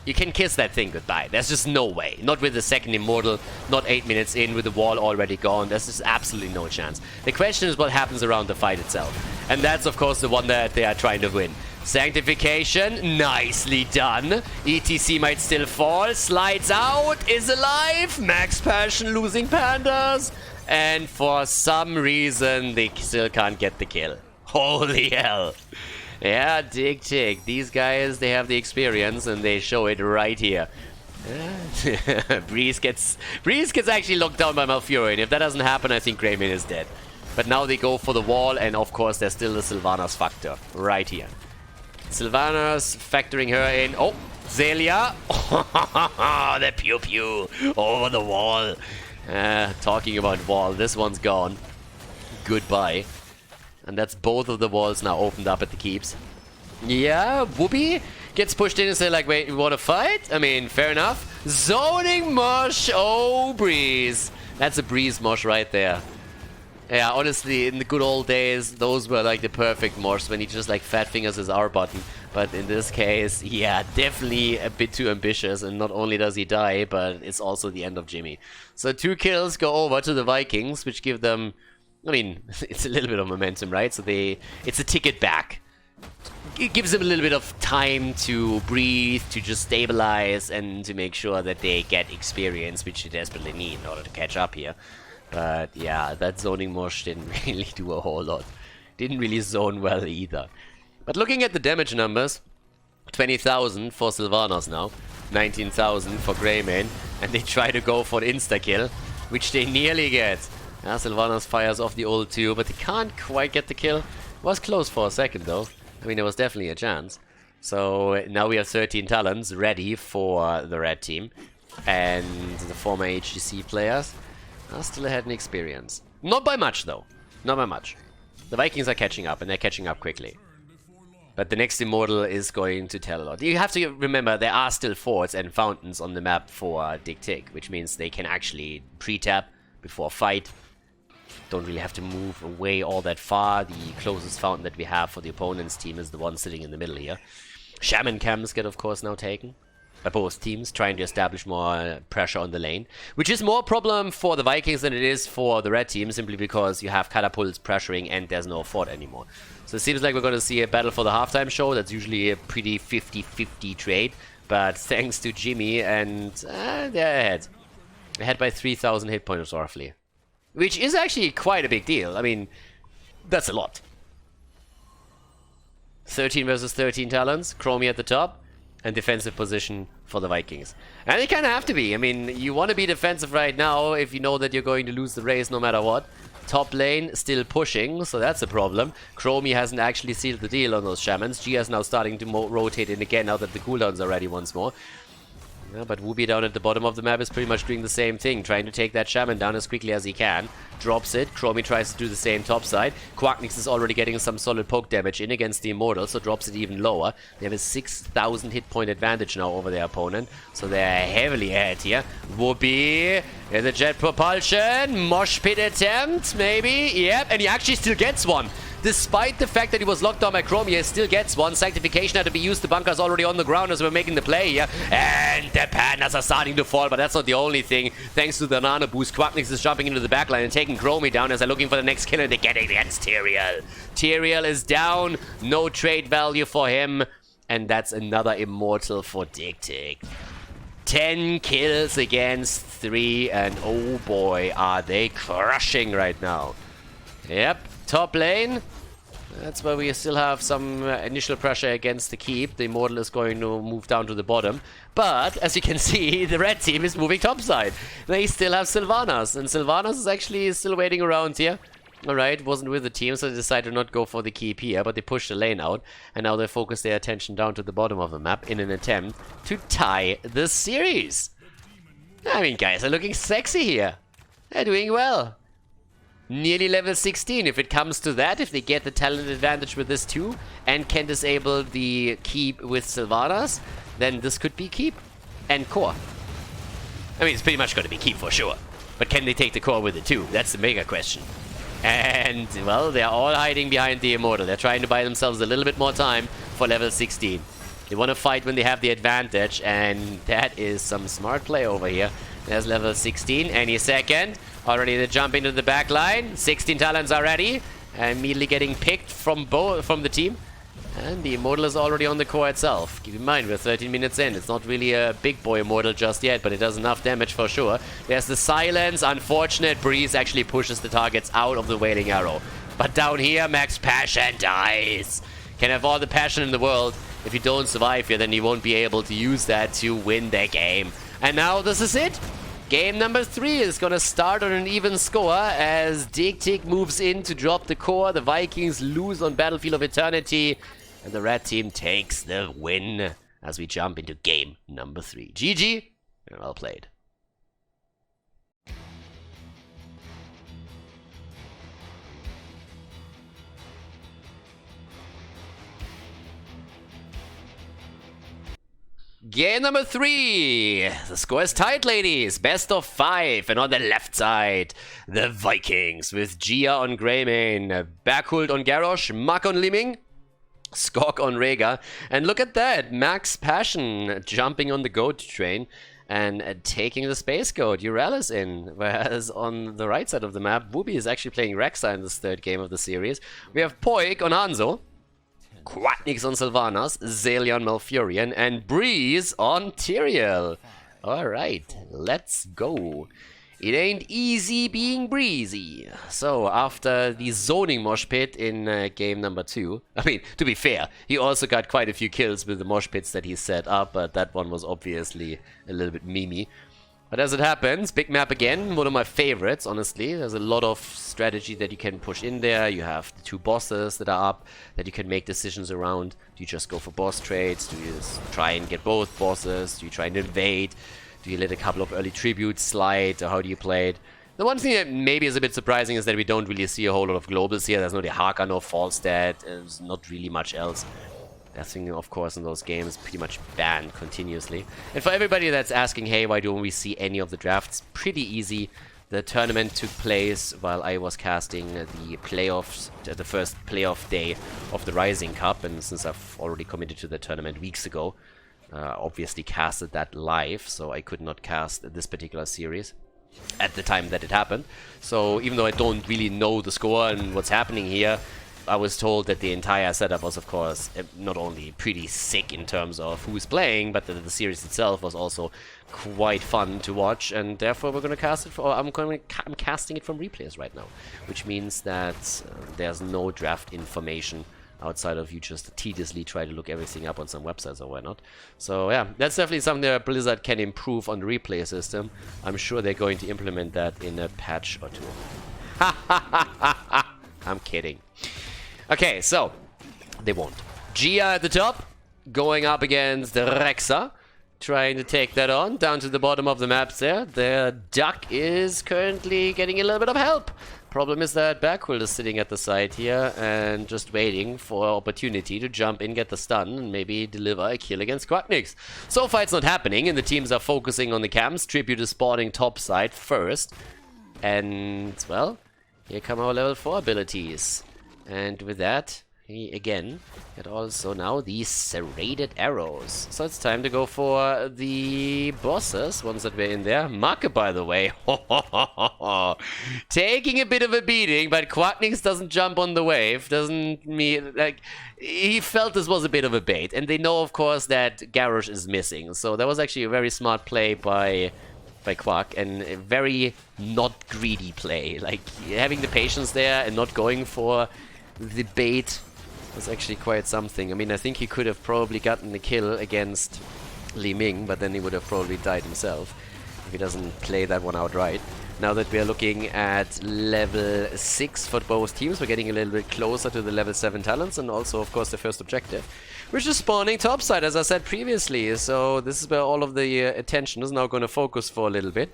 You can kiss that thing goodbye. There's just no way. Not with the second Immortal, not 8 minutes in, with the wall already gone. There's just absolutely no chance. The question is what happens around the fight itself. And that's, of course, the one that they are trying to win. Sanctification, nicely done. ETC might still fall, slides out, is alive. Max Passion losing Pandas. And for some reason, they still can't get the kill. Holy hell. Yeah, DigTic. These guys, they have the experience and they show it right here. Breeze gets actually locked down by Malfurion. If that doesn't happen, I think Greymane is dead. But now they go for the wall, and of course, there's still the Sylvanas factor right here. Sylvanas factoring her in. Oh, Zelia. The pew pew over the wall. Talking about wall, this one's gone. Goodbye. And that's both of the walls now opened up at the keeps. Yeah, Whoopi gets pushed in and say like, wait, you want to fight? I mean, fair enough. Zoning Mosh. Oh, Breeze. That's a Breeze Mosh right there. Yeah, honestly, in the good old days, those were like the perfect morphs when he just like fat fingers his R button. But in this case, yeah, definitely a bit too ambitious. And not only does he die, but it's also the end of Jimmy. So 2 kills go over to the Vikings, which give them, I mean, it's a little bit of momentum, right? So it's a ticket back. It gives them a little bit of time to breathe, to just stabilize, and to make sure that they get experience, which they desperately need in order to catch up here. But yeah, that zoning mosh didn't really do a whole lot. Didn't really zone well either. But looking at the damage numbers, 20,000 for Sylvanas now, 19,000 for Greymane, and they try to go for the insta-kill, which they nearly get. Sylvanas fires off the ult too, but they can't quite get the kill. Was close for a second though. I mean, there was definitely a chance. So now we have 13 talents ready for the red team. And the former HGC players are still ahead in experience. Not by much though. Not by much. The Vikings are catching up, and they're catching up quickly. But the next Immortal is going to tell a lot. You have to remember there are still forts and fountains on the map for DigTic, which means they can actually pre-tap before fight. Don't really have to move away all that far. The closest fountain that we have for the opponent's team is the one sitting in the middle here. Shaman camps get, of course, now taken by both teams, trying to establish more pressure on the lane, which is more problem for the Vikings than it is for the red team, simply because you have catapults pressuring and there's no fort anymore. So it seems like we're going to see a battle for the halftime show. That's usually a pretty 50-50 trade, but thanks to Jimmy, and they're ahead. Ahead by 3,000 hit points roughly. Which is actually quite a big deal. I mean, that's a lot. 13 versus 13 talents, Chromie at the top, and defensive position for the Vikings. And they kind of have to be. I mean, you want to be defensive right now if you know that you're going to lose the race no matter what. Top lane still pushing, so that's a problem. Chromie hasn't actually sealed the deal on those Shamans. Gia's now starting to rotate in again now that the cooldowns are ready once more. Yeah, but Wooby down at the bottom of the map is pretty much doing the same thing, trying to take that Shaman down as quickly as he can. Drops it. Chromie tries to do the same topside. Quacknix is already getting some solid poke damage in against the Immortal, so drops it even lower. They have a 6,000 hit point advantage now over their opponent, so they're heavily ahead here. Wooby in the jet propulsion. Mosh pit attempt, maybe. Yep, and he actually still gets one. Despite the fact that he was locked down by Chromie, he still gets one. Sanctification had to be used. The bunker's already on the ground as we're making the play here. And the pandas are starting to fall, but that's not the only thing. Thanks to the Nano boost, Quacknix is jumping into the backline and taking Chromie down as they're looking for the next kill, and they get it against Tyrael. Tyrael is down. No trade value for him. And that's another Immortal for DigTic. 10 kills against 3, and oh boy, are they crushing right now. Yep. Top lane, that's where we still have some initial pressure against the keep. The Immortal is going to move down to the bottom. But, as you can see, the red team is moving topside. They still have Sylvanas, and Sylvanas is actually still waiting around here. Alright, wasn't with the team, so they decided to not go for the keep here, but they pushed the lane out. And now they focus their attention down to the bottom of the map in an attempt to tie the series. I mean, guys are looking sexy here. They're doing well. Nearly level 16, if it comes to that, if they get the talent advantage with this too, and can disable the keep with Sylvanas, then this could be keep and core. I mean, it's pretty much going to be keep for sure. But can they take the core with it too? That's the mega question. And, well, they're all hiding behind the Immortal. They're trying to buy themselves a little bit more time for level 16. They want to fight when they have the advantage, and that is some smart play over here. There's level 16, any second. Already they jump into the back line. 16 talents are ready. Immediately getting picked from the team. And the Immortal is already on the core itself. Keep in mind, we're 13 minutes in. It's not really a big boy Immortal just yet, but it does enough damage for sure. There's the silence. Unfortunate. Breeze actually pushes the targets out of the Wailing Arrow. But down here, Max Passion dies. Can have all the passion in the world. If you don't survive here, then you won't be able to use that to win the game. And now this is it. Game number 3 is going to start on an even score as DigTic moves in to drop the core. The Vikings lose on Battlefield of Eternity. And the red team takes the win as we jump into game number 3. GG, and well played. Game number 3. The score is tight, ladies. Best of 5. And on the left side, the Vikings with Gia on Greymane, Berghult on Garrosh, Mak on Liming, Skok on Rhaegar. And look at that. Max Passion jumping on the goat train and taking the space goat. Urel is in. Whereas on the right side of the map, Wooby is actually playing Rexa in this third game of the series. We have Poik on Hanzo, Quatnix on Sylvanas, Zalion Malfurion, and Breeze on Tyrael. Alright, let's go. It ain't easy being breezy. So, after the zoning mosh pit in game number 2, I mean, to be fair, he also got quite a few kills with the mosh pits that he set up, but that one was obviously a little bit memey. But as it happens, big map again, one of my favorites, honestly. There's a lot of strategy that you can push in there. You have the 2 bosses that are up that you can make decisions around. Do you just go for boss trades? Do you just try and get both bosses? Do you try and invade? Do you let a couple of early tributes slide? Or how do you play it? The one thing that maybe is a bit surprising is that we don't really see a whole lot of globals here. There's no Dehaka, no Falstad, there's not really much else. Deathwing, of course, in those games pretty much banned continuously. And for everybody that's asking, hey, why don't we see any of the drafts? Pretty easy. The tournament took place while I was casting the playoffs, the first playoff day of the Rising Cup, and since I've already committed to the tournament weeks ago, obviously casted that live, so I could not cast this particular series at the time that it happened. So even though I don't really know the score and what's happening here, I was told that the entire setup was, of course, not only pretty sick in terms of who's playing, but that the series itself was also quite fun to watch, and therefore we're going to cast it. I'm casting it from replays right now, which means that there's no draft information outside of you just tediously try to look everything up on some websites or whatnot. So yeah, that's definitely something that Blizzard can improve on the replay system. I'm sure they're going to implement that in a patch or 2. I'm kidding. Okay, so they won't. Gia at the top, going up against Rexa, trying to take that on. Down to the bottom of the maps there. The Duck is currently getting a little bit of help. Problem is that Berghult is sitting at the side here and just waiting for opportunity to jump in, get the stun, and maybe deliver a kill against Quatnix. So far it's not happening, and the teams are focusing on the camps. Tribute is spawning top side first. And, well, here come our level 4 abilities. And with that, he again had also now these serrated arrows. So it's time to go for the bosses, ones that were in there. Marke, by the way, taking a bit of a beating, but Quatnix doesn't jump on the wave. Doesn't mean, like, he felt this was a bit of a bait. And they know, of course, that Garrosh is missing. So that was actually a very smart play by Quack, and a very not greedy play. Like, having the patience there and not going for the bait was actually quite something. I mean, I think he could have probably gotten the kill against Li Ming, but then he would have probably died himself if he doesn't play that one outright. Now that we are looking at level 6 for both teams, we're getting a little bit closer to the level 7 talents, and also, of course, the first objective, which is spawning topside, as I said previously. So this is where all of the attention is now going to focus for a little bit.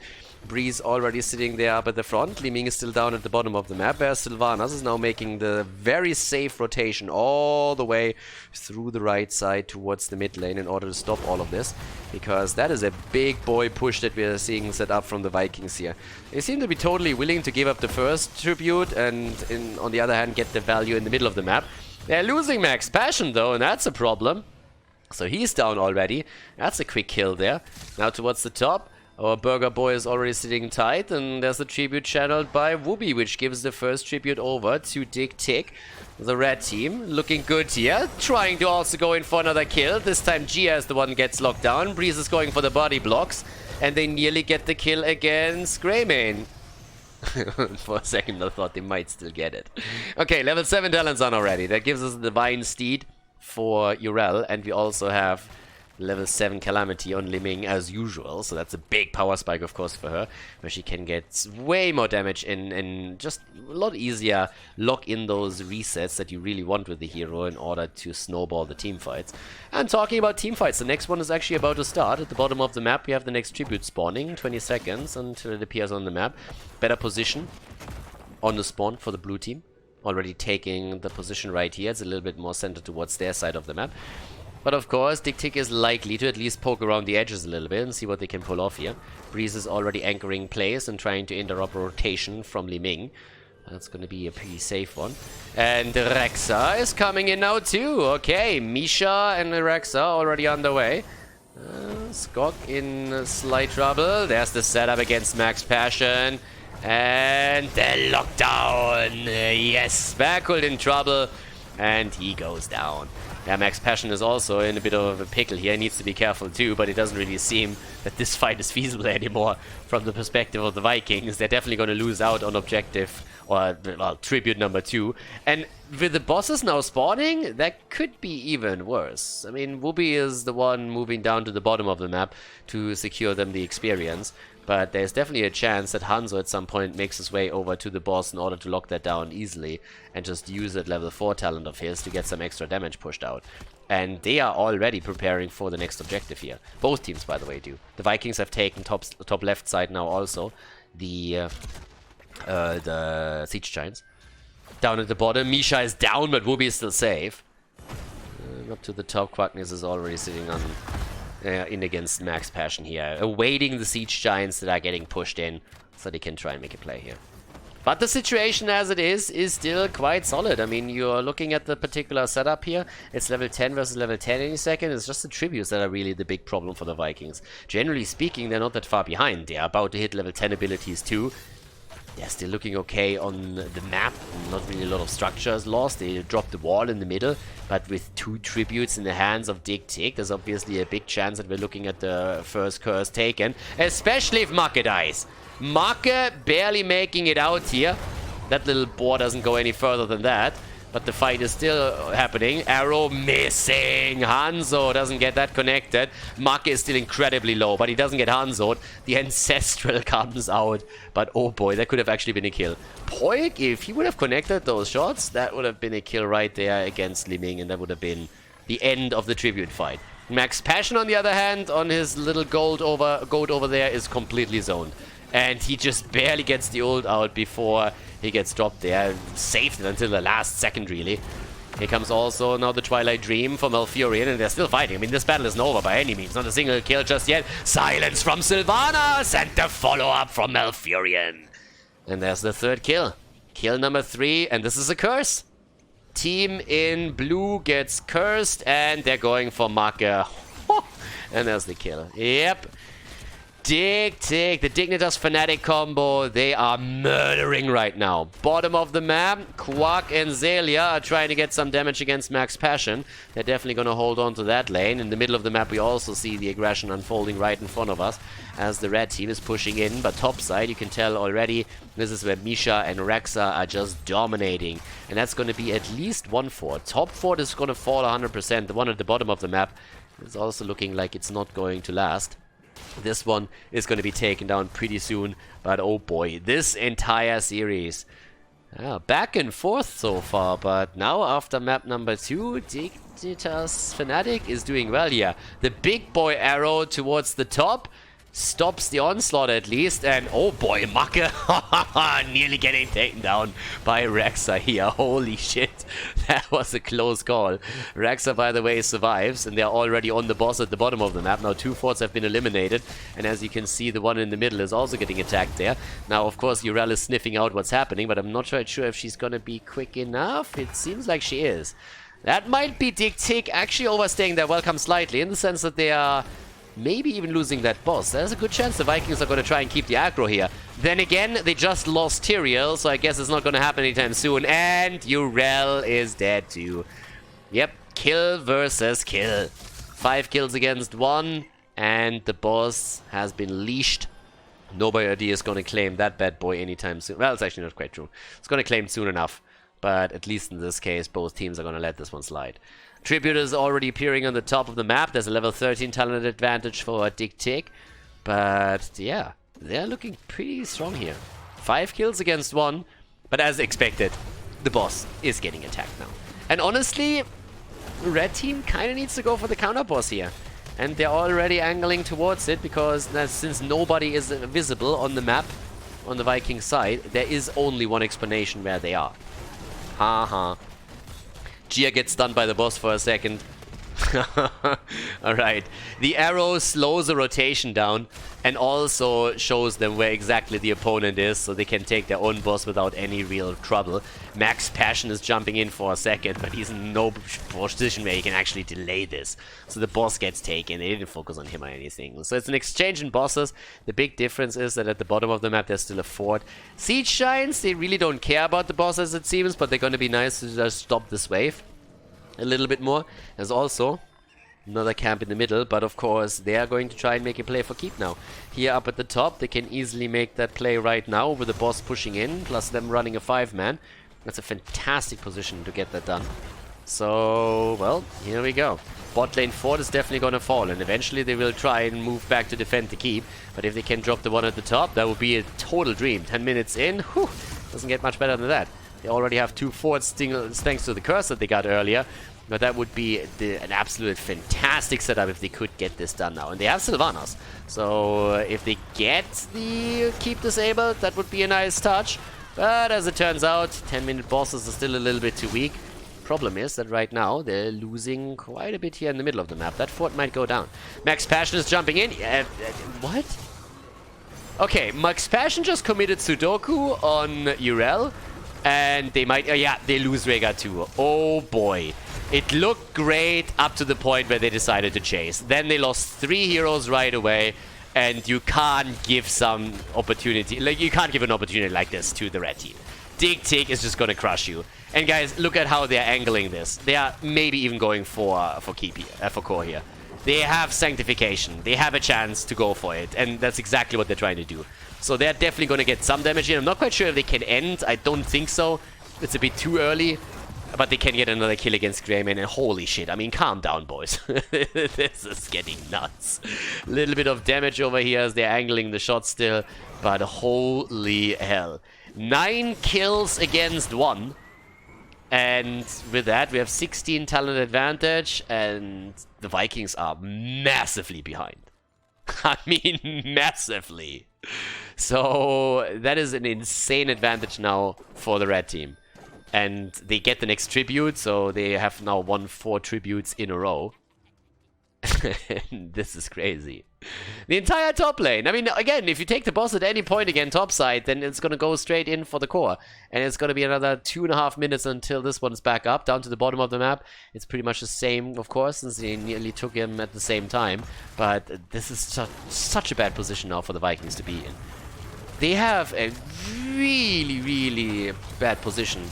Breeze already sitting there up at the front. Li Ming is still down at the bottom of the map, whereas Sylvanas is now making the very safe rotation all the way through the right side towards the mid lane in order to stop all of this, because that is a big boy push that we are seeing set up from the Vikings here. They seem to be totally willing to give up the first tribute and, on the other hand, get the value in the middle of the map. They're losing Max Passion though, and that's a problem. So he's down already. That's a quick kill there. Now towards the top. Our Burger Boy is already sitting tight, and there's a tribute channeled by Wooby, which gives the first tribute over to DigTic. The red team looking good here, trying to also go in for another kill. This time Gia is the one who gets locked down. Breeze is going for the body blocks, and they nearly get the kill against Greymane. For a second I thought they might still get it. Okay, level 7 talents on already. That gives us a Divine Steed for Urel, and we also have level 7 Calamity on Li Ming as usual, so that's a big power spike, of course, for her, where she can get way more damage and just a lot easier lock in those resets that you really want with the hero in order to snowball the team fights. And talking about team fights, the next one is actually about to start. At the bottom of the map, we have the next tribute spawning, 20 seconds until it appears on the map. Better position on the spawn for the blue team. Already taking the position right here. It's a little bit more centered towards their side of the map. But of course, DigTic is likely to at least poke around the edges a little bit and see what they can pull off here. Breeze is already anchoring place and trying to interrupt rotation from Li Ming. That's going to be a pretty safe one. And Rexa is coming in now too. Okay, Misha and Rexa already on the way. Skok in slight trouble. There's the setup against Max Passion. And the lockdown. Yes, Bakul in trouble. And he goes down. Yeah, Max Passion is also in a bit of a pickle here. He needs to be careful too, but it doesn't really seem that this fight is feasible anymore from the perspective of the Vikings. They're definitely going to lose out on objective, or, well, tribute number 2. And with the bosses now spawning, that could be even worse. I mean, Whoopi is the one moving down to the bottom of the map to secure them the experience. But there's definitely a chance that Hanzo at some point makes his way over to the boss in order to lock that down easily and just use that level 4 talent of his to get some extra damage pushed out. And they are already preparing for the next objective here. Both teams, by the way, do. The Vikings have taken top left side now also. The Siege Giants. Down at the bottom, Misha is down, but Whoopi is still safe. Up to the top, Quackness is already sitting on... in against Max Passion here, awaiting the Siege Giants that are getting pushed in so they can try and make a play here. But the situation as it is still quite solid. I mean, you're looking at the particular setup here. It's level 10 versus level 10 any second. It's just the tributes that are really the big problem for the Vikings. Generally speaking, they're not that far behind. They are about to hit level 10 abilities too. They're still looking okay on the map. Not really a lot of structures lost. They dropped the wall in the middle. But with 2 tributes in the hands of DigTic, there's obviously a big chance that we're looking at the first curse taken. Especially if Make dies. Make barely making it out here. That little boar doesn't go any further than that. But the fight is still happening. Arrow missing. Hanzo doesn't get that connected. Make is still incredibly low, but he doesn't get Hanzo'd. The Ancestral comes out. But oh boy, that could have actually been a kill. Poik, if he would have connected those shots, that would have been a kill right there against Li Ming, and that would have been the end of the tribute fight. Max Passion, on the other hand, on his little goat over there, is completely zoned. And he just barely gets the ult out before he gets dropped there. Saved it until the last second, really. Here comes also now the Twilight Dream for Malfurion, and they're still fighting. I mean, this battle isn't over by any means. Not a single kill just yet. Silence from Sylvanas, and the follow-up from Malfurion. And there's the third kill. Kill number 3, and this is a curse. Team in blue gets cursed, and they're going for Make. And there's the kill. Yep. DigTic, the Dignitas Fnatic combo, they are murdering right now. Bottom of the map, Quack and Zelia are trying to get some damage against Max Passion. They're definitely going to hold on to that lane. In the middle of the map, we also see the aggression unfolding right in front of us as the red team is pushing in. But top side, you can tell already, this is where Misha and Rexa are just dominating. And that's going to be at least one fort. Top fort is going to fall 100%. The one at the bottom of the map is also looking like it's not going to last. This one is going to be taken down pretty soon, but oh boy, this entire series, back and forth so far, but now after map number 2, Dignitas Fnatic is doing well here. The big boy arrow towards the top stops the onslaught at least, and oh boy, Make nearly getting taken down by Rexa here. Holy shit, that was a close call. Rexa, by the way, survives, and they're already on the boss at the bottom of the map. Now 2 forts have been eliminated, and as you can see, the one in the middle is also getting attacked there. Now, of course, Urel is sniffing out what's happening, but I'm not quite sure if she's gonna be quick enough. It seems like she is. That might be DigTic actually overstaying their welcome slightly, in the sense that they are maybe even losing that boss. There's a good chance the Vikings are going to try and keep the aggro here. Then again, they just lost Tyrael, so I guess it's not going to happen anytime soon. And Urel is dead too. Yep, kill versus kill. 5 kills against 1, and the boss has been leashed. Nobody is going to claim that bad boy anytime soon. Well, it's actually not quite true. It's going to claim soon enough. But at least in this case, both teams are going to let this one slide. Tribute is already appearing on the top of the map. There's a level 13 talent advantage for DigTic. But yeah, they're looking pretty strong here. 5 kills against 1. But as expected, the boss is getting attacked now. And honestly, red team kind of needs to go for the counter boss here. And they're already angling towards it because since nobody is visible on the map, on the Viking side, there is only one explanation where they are. Haha. Gia gets stunned by the boss for a second. Alright. The arrow slows the rotation down and also shows them where exactly the opponent is so they can take their own boss without any real trouble. Max Passion is jumping in for a second, but he's in no position where he can actually delay this. So the boss gets taken. They didn't focus on him or anything. So it's an exchange in bosses. The big difference is that at the bottom of the map there's still a fort. Siege Giants, they really don't care about the bosses it seems, but they're going to be nice to just stop this wave a little bit more. There's also another camp in the middle, but of course they are going to try and make a play for keep now. Here up at the top, they can easily make that play right now with the boss pushing in, plus them running a 5-man. That's a fantastic position to get that done. So, well, here we go. Bot lane fort is definitely going to fall, and eventually they will try and move back to defend the keep. But if they can drop the one at the top, that would be a total dream. 10 minutes in, whew, doesn't get much better than that. They already have 2 forts thanks to the curse that they got earlier. But that would be an absolute fantastic setup if they could get this done now. And they have Sylvanas. So if they get the keep disabled, that would be a nice touch. But as it turns out, 10-minute bosses are still a little bit too weak. Problem is that right now they're losing quite a bit here in the middle of the map. That fort might go down. Max Passion is jumping in. What? Okay, Max Passion just committed Sudoku on Urel. And they might... yeah, they lose Rhaegar too. Oh boy. It looked great up to the point where they decided to chase. Then they lost 3 heroes right away. And you can't give some opportunity... like, you can't give an opportunity like this to the red team. DigTic is just gonna crush you. And guys, look at how they're angling this. They are maybe even going for keep here, for core here. They have Sanctification. They have a chance to go for it. And that's exactly what they're trying to do. So they're definitely going to get some damage in. I'm not quite sure if they can end. I don't think so. It's a bit too early. But they can get another kill against Greyman. And holy shit. I mean, calm down, boys. This is getting nuts. A little bit of damage over here as they're angling the shot still. But holy hell. 9 kills against 1. And with that, we have 16 talent advantage. And the Vikings are massively behind. I mean, massively. So that is an insane advantage now for the red team. And they get the next tribute, so they have now won 4 tributes in a row. This is crazy. The entire top lane. I mean, again, if you take the boss at any point again topside, then it's going to go straight in for the core. And it's going to be another 2.5 minutes until this one's back up, down to the bottom of the map. It's pretty much the same, of course, since they nearly took him at the same time. But this is such a bad position now for the Vikings to be in. They have a really, really bad position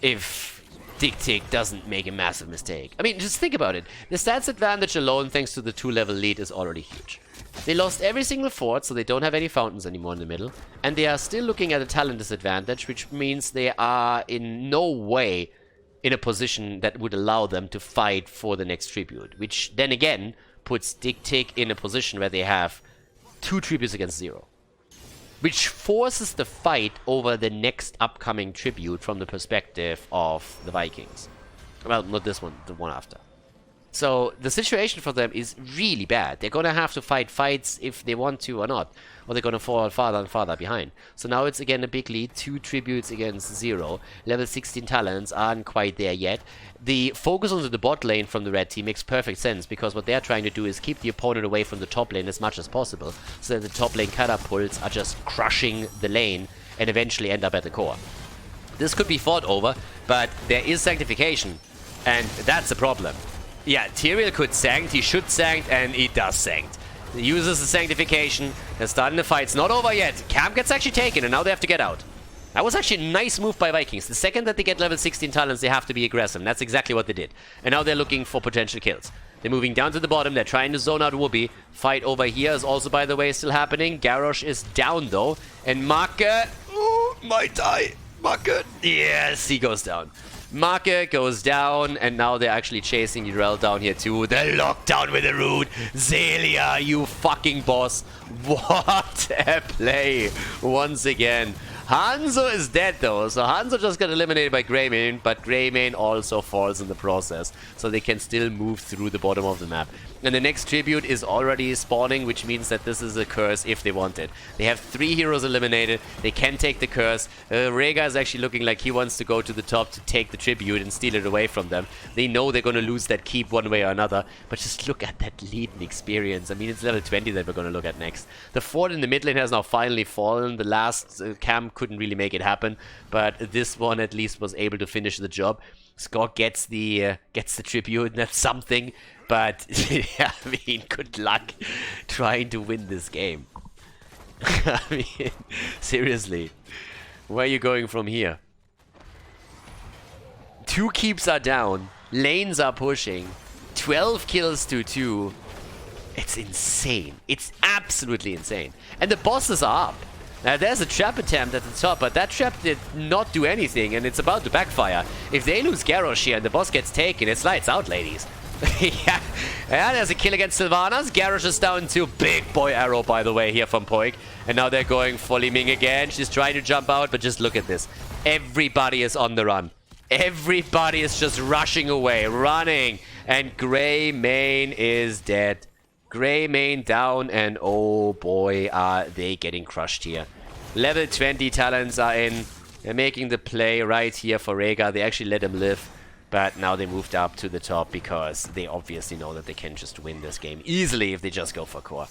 if DigTic doesn't make a massive mistake. I mean, just think about it. The stats advantage alone, thanks to the 2-level lead, is already huge. They lost every single fort, so they don't have any fountains anymore in the middle. And they are still looking at a talent disadvantage, which means they are in no way in a position that would allow them to fight for the next tribute. Which, then again, puts DigTic in a position where they have 2 tributes against 0. Which forces the fight over the next upcoming tribute from the perspective of the Vikings. Well, not this one, the one after. So the situation for them is really bad. They're going to have to fight fights if they want to or not. Or they're going to fall farther and farther behind. So now it's again a big lead. 2 tributes against 0. Level 16 talents aren't quite there yet. The focus on the bot lane from the red team makes perfect sense. Because what they're trying to do is keep the opponent away from the top lane as much as possible. So that the top lane catapults are just crushing the lane. And eventually end up at the core. This could be fought over. But there is sanctification. And that's the problem. Yeah, Tyrael could sanct, he should sanct, and he does sanct. He uses the sanctification, they're starting the fight. It's not over yet. Camp gets actually taken, and now they have to get out. That was actually a nice move by Vikings. The second that they get level 16 talents, they have to be aggressive, and that's exactly what they did. And now they're looking for potential kills. They're moving down to the bottom, they're trying to zone out Whoopi. Fight over here is also, by the way, still happening. Garrosh is down, though. And Marke, ooh, might die. Marke, yes, he goes down. Marke goes down, and now they're actually chasing Urel down here too. They're locked down with a root. Zelia, you fucking boss. What a play. Once again. Hanzo is dead though, so Hanzo just got eliminated by Greymane, but Greymane also falls in the process, so they can still move through the bottom of the map. And the next tribute is already spawning, which means that this is a curse if they want it. They have 3 heroes eliminated, they can take the curse. Rega is actually looking like he wants to go to the top to take the tribute and steal it away from them. They know they're going to lose that keep one way or another, but just look at that lead and experience. I mean, it's level 20 that we're going to look at next. The fort in the mid lane has now finally fallen. The last camp couldn't really make it happen, but this one at least was able to finish the job. Skog gets the tribute, and that's something. But yeah, I mean, good luck trying to win this game. I mean, seriously, where are you going from here? 2 keeps are down, lanes are pushing, 12 kills to 2. It's insane. It's absolutely insane. And the bosses are up. Now, there's a trap attempt at the top, but that trap did not do anything, and it's about to backfire. If they lose Garrosh here and the boss gets taken, it's lights out, ladies. Yeah, there's a kill against Sylvanas. Garrosh is down too. Big boy arrow, by the way, here from Poik. And now they're going for Li Ming again. She's trying to jump out, but just look at this. Everybody is on the run. Everybody is just rushing away, running. And Greymane is dead. Greymane down, and oh boy, are they getting crushed here. Level 20 talents are in. They're making the play right here for Rega. They actually let him live. But now they moved up to the top because they obviously know that they can just win this game easily if they just go for core.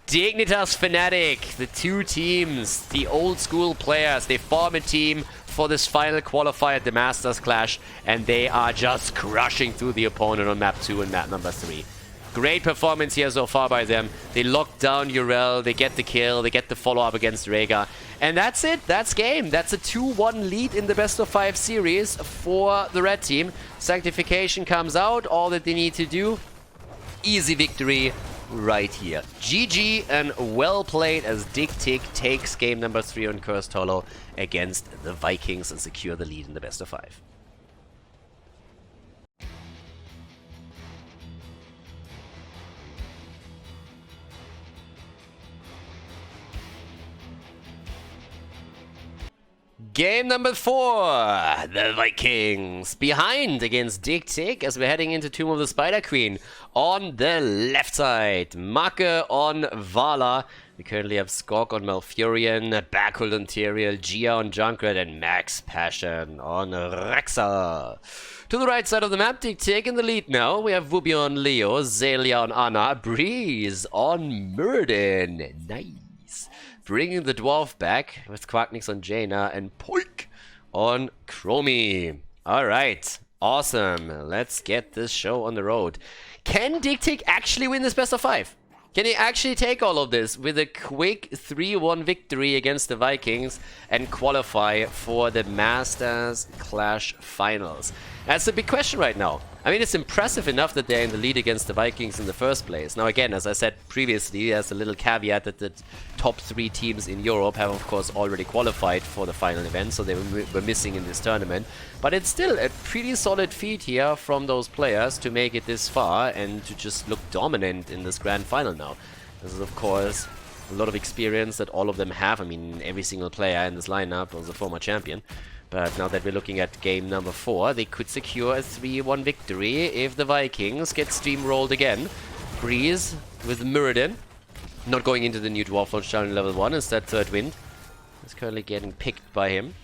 Dignitas Fnatic, the 2 teams, the old school players, they form a team for this final qualifier at the Masters Clash, and they are just crushing through the opponent on map 2 and map number 3. Great performance here so far by them. They lock down Urel, they get the kill, they get the follow-up against Rega. And that's it, that's game. That's a 2-1 lead in the best of 5 series for the red team. Sanctification comes out, all that they need to do. Easy victory right here. GG and well played as DigTic takes game number 3 on Cursed Hollow against the Vikings and secure the lead in the best of 5. Game number 4, the Vikings behind against DigTic as we're heading into Tomb of the Spider Queen. On the left side, Make on Vala. We currently have Skog on Malfurion, Backhold on Tyrael, Gia on Junkrat, and Max Passion on Rexa. To the right side of the map, DigTic in the lead now. We have Vubi on Leo, Zelia on Ana, Breeze on Muradin. Nice. Bringing the dwarf back with Quacknix on Jaina and Poik on Chromie. Alright, awesome. Let's get this show on the road. Can DigTic actually win this best of 5? Can he actually take all of this with a quick 3-1 victory against the Vikings and qualify for the Masters Clash Finals? That's the big question right now. I mean, it's impressive enough that they're in the lead against the Vikings in the first place. Now again, as I said previously, there's a little caveat that the top 3 teams in Europe have of course already qualified for the final event, so they were missing in this tournament. But it's still a pretty solid feat here from those players to make it this far and to just look dominant in this grand final now. This is of course a lot of experience that all of them have. I mean, every single player in this lineup was a former champion. But now that we're looking at game number 4, they could secure a 3-1 victory if the Vikings get steamrolled again. Breeze with Muradin, not going into the new Dwarf Launch down in level 1, is that third wind. It's currently getting picked by him.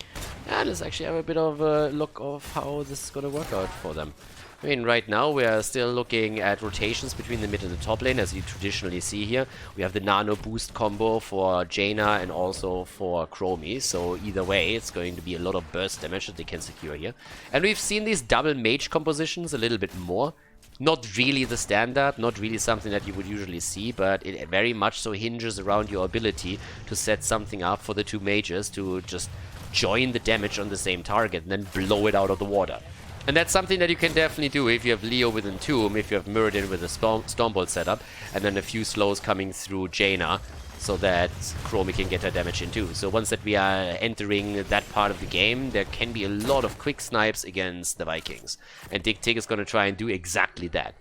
And let's actually have a bit of a look of how this is going to work out for them. I mean, right now we are still looking at rotations between the mid and the top lane, as you traditionally see here. We have the nano boost combo for Jaina and also for Chromie, so either way it's going to be a lot of burst damage that they can secure here. And we've seen these double mage compositions a little bit more. Not really the standard, not really something that you would usually see, but it very much so hinges around your ability to set something up for the 2 mages to just join the damage on the same target and then blow it out of the water. And that's something that you can definitely do if you have Leo with Entomb, if you have Muradin with a Stormbolt setup, and then a few slows coming through Jaina, so that Chromie can get her damage in too. So once that we are entering that part of the game, there can be a lot of quick snipes against the Vikings. And DigTic is going to try and do exactly that.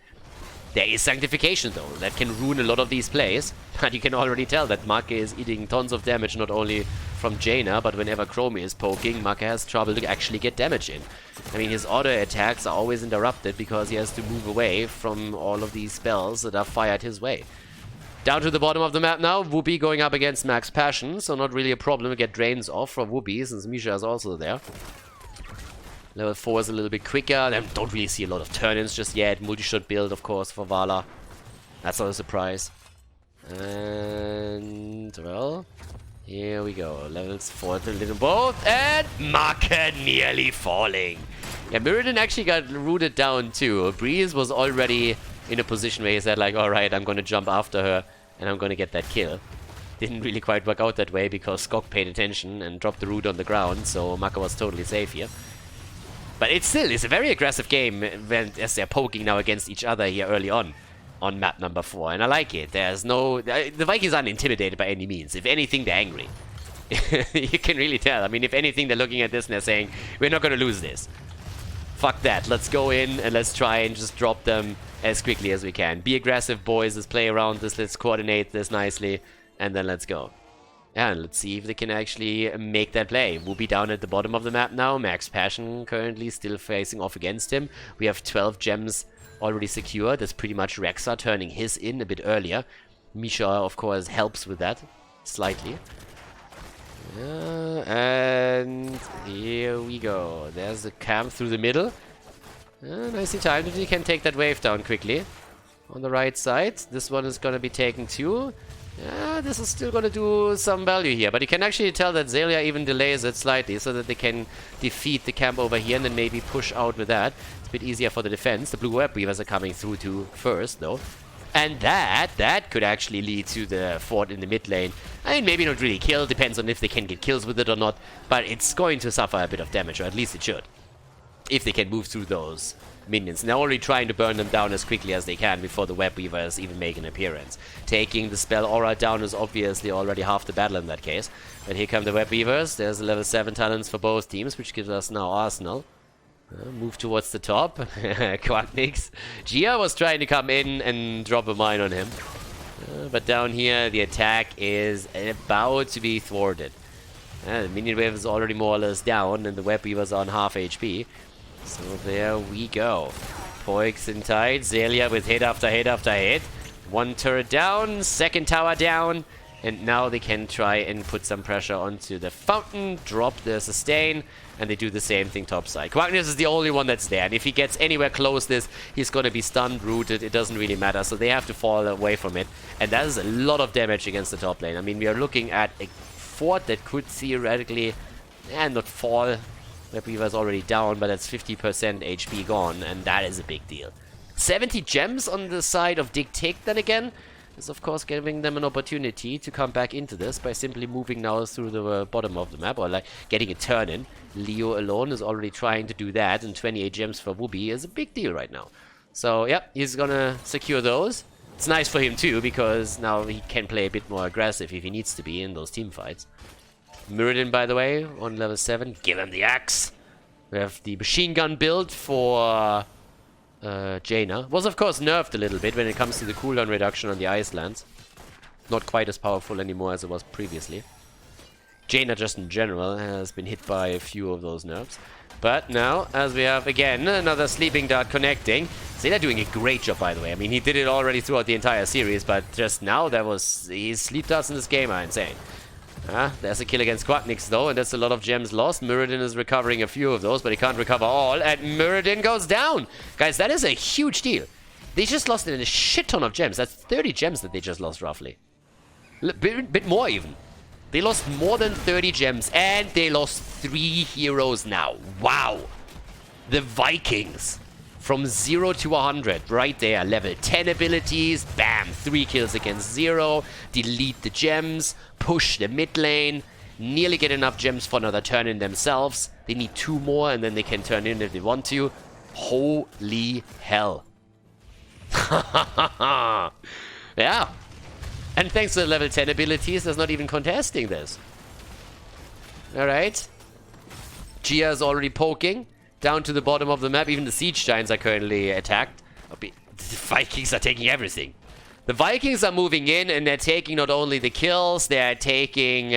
There is Sanctification though, that can ruin a lot of these plays, but you can already tell that Make is eating tons of damage not only from Jaina, but whenever Chromie is poking, Maka has trouble to actually get damage in. I mean, his auto attacks are always interrupted because he has to move away from all of these spells that are fired his way. Down to the bottom of the map now, Whoopi going up against Max Passion, so not really a problem to get drains off from Whoopi, since Misha is also there. Level 4 is a little bit quicker, then don't really see a lot of turn-ins just yet. Multi-shot build, of course, for Vala. That's not a surprise. And, well, here we go. Levels 4 to little both, and Maka nearly falling. Yeah, Mirrodin actually got rooted down too. Breeze was already in a position where he said like, alright, I'm gonna jump after her and I'm gonna get that kill. Didn't really quite work out that way because Skok paid attention and dropped the root on the ground, so Maka was totally safe here. But it's a very aggressive game as they're poking now against each other here early on map number 4, and I like it. There's no... The Vikings aren't intimidated by any means. If anything, they're angry. You can really tell. I mean, if anything, they're looking at this and they're saying, we're not gonna lose this. Fuck that. Let's go in and let's try and just drop them as quickly as we can. Be aggressive, boys. Let's play around this. Let's coordinate this nicely. And then let's go. Yeah, and let's see if they can actually make that play. We'll be down at the bottom of the map now. Max Passion currently still facing off against him. We have 12 gems already secured. That's pretty much Rexa turning his in a bit earlier. Misha, of course, helps with that. Slightly. And here we go. There's the camp through the middle. Nicely timed. He can take that wave down quickly. On the right side. This one is going to be taken too. Yeah, this is still going to do some value here. But you can actually tell that Zelia even delays it slightly so that they can defeat the camp over here and then maybe push out with that. It's a bit easier for the defense. The blue web weavers are coming through to first though. And that could actually lead to the fort in the mid lane. I mean, maybe not really kill, depends on if they can get kills with it or not. But it's going to suffer a bit of damage, or at least it should. If they can move through those minions. And they're already trying to burn them down as quickly as they can before the web weavers even make an appearance. Taking the spell aura down is obviously already half the battle in that case. But here come the web weavers. There's a level 7 talents for both teams, which gives us now Arsenal. Move towards the top. Quacknix. Gia was trying to come in and drop a mine on him. But down here, the attack is about to be thwarted. The minion wave is already more or less down, and the web weavers are on half HP. So there we go. Poix in tight. Zelia with hit after hit after hit. One turret down, second tower down. And now they can try and put some pressure onto the fountain, drop the sustain, and they do the same thing topside. Quacknix is the only one that's there, and if he gets anywhere close this, he's going to be stunned, rooted, it doesn't really matter, so they have to fall away from it. And that is a lot of damage against the top lane. I mean, we are looking at a fort that could theoretically, not fall. Web Weaver is already down, but that's 50% HP gone, and that is a big deal. 70 gems on the side of DigTic then again. Is of course giving them an opportunity to come back into this by simply moving now through the bottom of the map, or like getting a turn in. Leo alone is already trying to do that, and 28 gems for Whoopi is a big deal right now. So yep, he's gonna secure those. It's nice for him too, because now he can play a bit more aggressive if he needs to be in those team fights. Mirrodin, by the way, on level 7. Give him the axe. We have the machine gun build for Jaina. Was of course nerfed a little bit when it comes to the cooldown reduction on the Icelands. Not quite as powerful anymore as it was previously. Jaina just in general has been hit by a few of those nerfs. But now, as we have again another sleeping dart connecting. Zeta doing a great job, by the way. I mean, he did it already throughout the entire series, but just now his sleep darts in this game are insane. There's a kill against Quacknix though, and that's a lot of gems lost. Mirrodin is recovering a few of those, but he can't recover all, and Mirrodin goes down! Guys, that is a huge deal. They just lost a shit ton of gems. That's 30 gems that they just lost, roughly. Bit more, even. They lost more than 30 gems, and they lost 3 heroes now. Wow! The Vikings. From 0 to 100, right there, level 10 abilities, bam, 3 kills against 0, delete the gems, push the mid lane, nearly get enough gems for another turn in themselves. They need 2 more and then they can turn in if they want to. Holy hell. Yeah. And thanks to the level 10 abilities, there's not even contesting this. Alright. Gia is already poking. Down to the bottom of the map, even the siege giants are currently attacked. The Vikings are taking everything. The Vikings are moving in and they're taking not only the kills, they're taking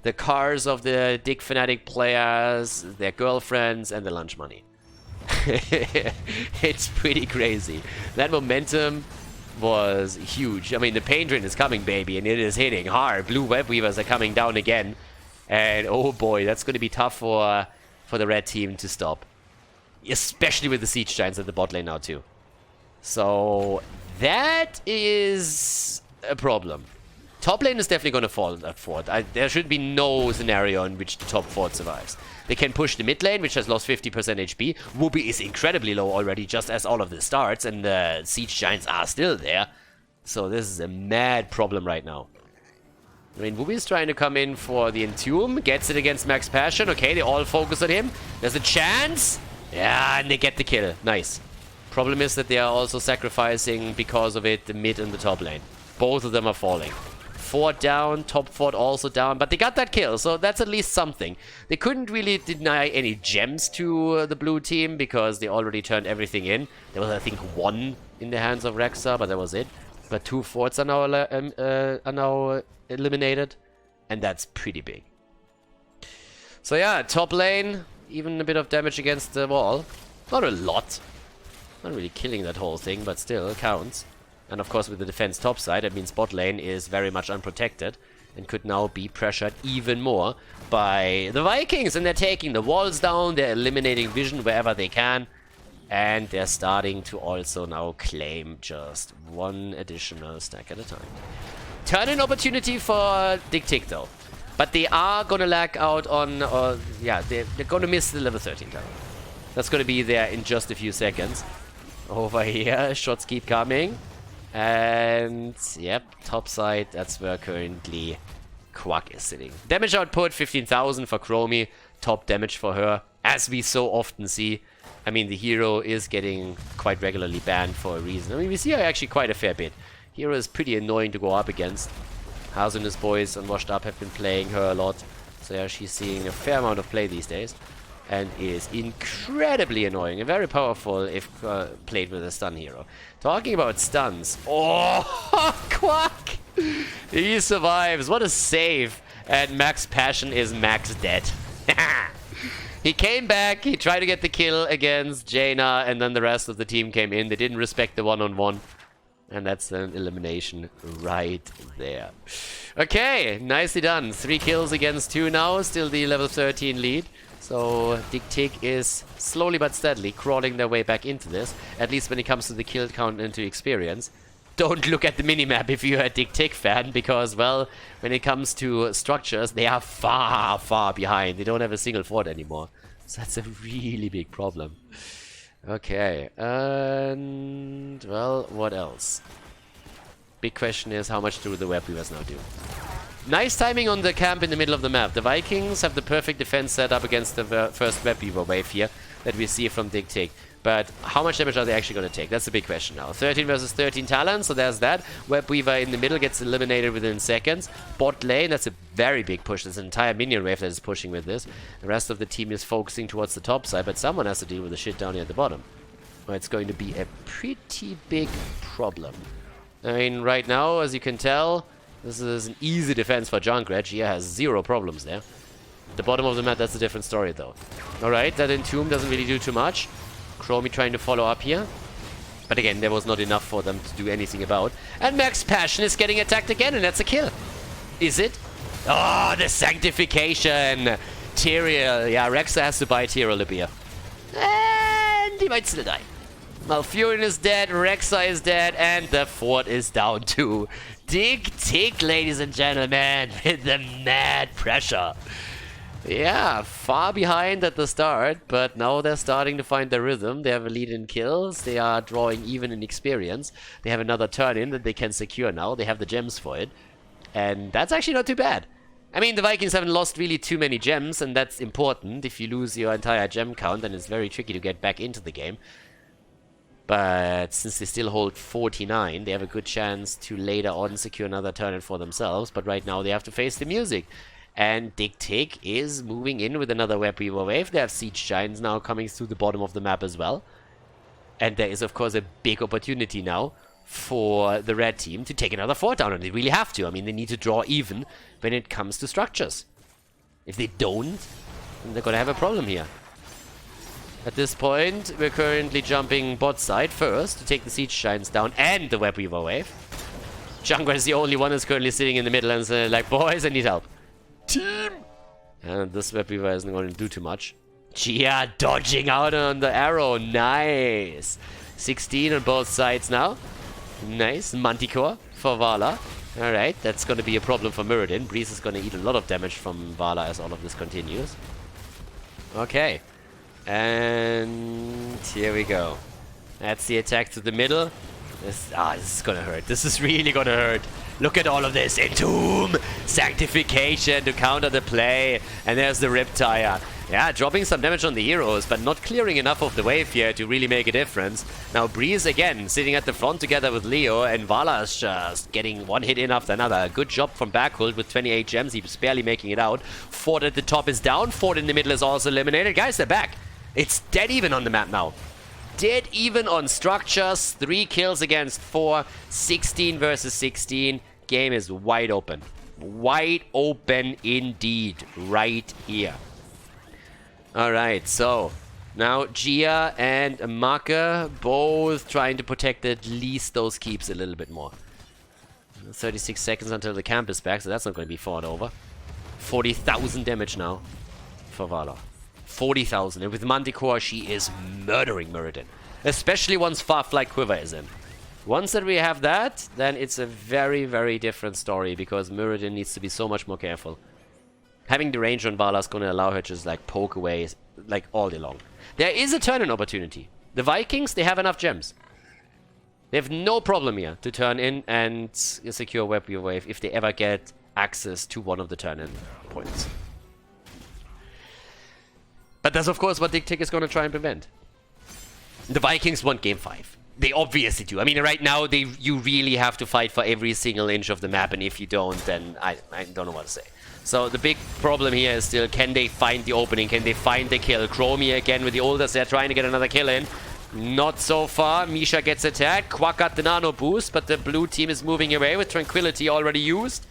the the cars of the Dig Fnatic players, their girlfriends, and the lunch money. It's pretty crazy. That momentum was huge. I mean, the pain drain is coming, baby, and it is hitting hard. Blue web weavers are coming down again. And oh boy, that's going to be tough for the red team to stop. Especially with the siege giants at the bot lane now too. So that is a problem. Top lane is definitely going to fall at fort. There should be no scenario in which the top fort survives. They can push the mid lane, which has lost 50% HP. Whoopi is incredibly low already, just as all of this starts, and the siege giants are still there. So this is a mad problem right now. I mean, Whoopi is trying to come in for the Entomb, gets it against Max Passion. Okay, they all focus on him. There's a chance. Yeah, and they get the kill. Nice. Problem is that they are also sacrificing, because of it, the mid and the top lane. Both of them are falling. Fort down, top fort also down, but they got that kill, so that's at least something. They couldn't really deny any gems to the blue team because they already turned everything in. There was, I think, 1 in the hands of Rexa, but that was it. But 2 forts are now eliminated, and that's pretty big. So yeah, top lane, even a bit of damage against the wall. Not a lot. Not really killing that whole thing, but still, it counts. And of course with the defense topside, that means bot lane is very much unprotected and could now be pressured even more by the Vikings. And they're taking the walls down, they're eliminating vision wherever they can. And they're starting to also now claim just 1 additional stack at a time. Turn-in opportunity for DigTic though. But they are going to lag out on, yeah, they're going to miss the level 13 tower. That's going to be there in just a few seconds. Over here, shots keep coming. And, yep, top side, that's where currently Quack is sitting. Damage output, 15,000 for Chromie. Top damage for her, as we so often see. I mean, the hero is getting quite regularly banned for a reason. I mean, we see her actually quite a fair bit. Hero is pretty annoying to go up against. Hazu and his boys on Washed Up have been playing her a lot. So yeah, she's seeing a fair amount of play these days. And is incredibly annoying and very powerful if played with a stun hero. Talking about stuns. Oh, Quack! He survives. What a save. And Max Passion is max dead. He came back. He tried to get the kill against Jaina. And then the rest of the team came in. They didn't respect the one-on-one. And that's an elimination right there. Okay, nicely done. 3 kills against 2 now. Still the level 13 lead. So DigTic is slowly but steadily crawling their way back into this, at least when it comes to the kill count and to experience. Don't look at the minimap if you're a DigTic fan, because, well, when it comes to structures, they are far, far behind. They don't have a single fort anymore. So that's a really big problem. Okay, and, well, what else? Big question is, how much do the web weavers now do? Nice timing on the camp in the middle of the map. The Vikings have the perfect defense set up against the first web weaver wave here that we see from DigTic. But how much damage are they actually going to take? That's the big question now. 13 versus 13 talent, so there's that. Web weaver in the middle gets eliminated within seconds. Bot lane, that's a very big push. There's an entire minion wave that is pushing with this. The rest of the team is focusing towards the top side, but someone has to deal with the shit down here at the bottom. Well, it's going to be a pretty big problem. I mean, right now, as you can tell, this is an easy defense for Junkrat. She has 0 problems there. The bottom of the map, that's a different story, though. Alright, that Entomb doesn't really do too much. Chromie trying to follow up here. But again, there was not enough for them to do anything about. And Max Passion is getting attacked again, and that's a kill. Is it? Oh, the sanctification! Tyrael. Yeah, Rexa has to buy Tyrael a beer. And he might still die. Malfurion is dead, Rexa is dead, and the fort is down too. DigTic, ladies and gentlemen, with the mad pressure. Yeah, far behind at the start, but now they're starting to find their rhythm. They have a lead in kills, they are drawing even in experience. They have another turn in that they can secure now, they have the gems for it. And that's actually not too bad. I mean, the Vikings haven't lost really too many gems, and that's important. If you lose your entire gem count, then it's very tricky to get back into the game. But since they still hold 49, they have a good chance to later on secure another turn for themselves. But right now they have to face the music. And DigTic is moving in with another web weaver wave. They have siege giants now coming through the bottom of the map as well. And there is, of course, a big opportunity now for the red team to take another fort down. And they really have to. I mean, they need to draw even when it comes to structures. If they don't, then they're gonna have a problem here. At this point, we're currently jumping bot side first to take the Siege Giants down and the Web Weaver wave. Jungler is the only one that's currently sitting in the middle and saying like, boys, I need help. Team! And this Web Weaver isn't going to do too much. Gia dodging out on the arrow. Nice. 16 on both sides now. Nice. Manticore for Vala. Alright, that's going to be a problem for Muradin. Breeze is going to eat a lot of damage from Vala as all of this continues. Okay. And here we go. That's the attack to the middle. This is going to hurt. This is really going to hurt. Look at all of this. Entomb! Sanctification to counter the play. And there's the Riptire. Yeah, dropping some damage on the heroes, but not clearing enough of the wave here to really make a difference. Now Breeze again, sitting at the front together with Leo, and Vala is just getting one hit in after another. Good job from Backhult with 28 gems. He's barely making it out. Ford at the top is down. Ford in the middle is also eliminated. Guys, they're back. It's dead even on the map now. Dead even on structures. 3 kills against 4. 16 versus 16. Game is wide open. Wide open indeed. Right here. Alright, so now Gia and Maka both trying to protect at least those keeps a little bit more. 36 seconds until the camp is back, so that's not going to be fought over. 40,000 damage now for Vala. 40,000. And with Manticore, she is murdering Muradin. Especially once Farflight Quiver is in. Once that we have that, then it's a very, very different story, because Muradin needs to be so much more careful. Having the range on Vala is going to allow her to just like poke away like all day long. There is a turn-in opportunity. The Vikings, they have enough gems. They have no problem here to turn in and secure Web Weaver wave if they ever get access to one of the turn-in points. But that's of course what DigTic is going to try and prevent. The Vikings want game 5. They obviously do. I mean, right now, you really have to fight for every single inch of the map, and if you don't, then I don't know what to say. So the big problem here is still, can they find the opening? Can they find the kill? Chromie again with the Ulders. They're trying to get another kill in. Not so far. Misha gets attacked. Quack got the nano boost, but the blue team is moving away with Tranquility already used.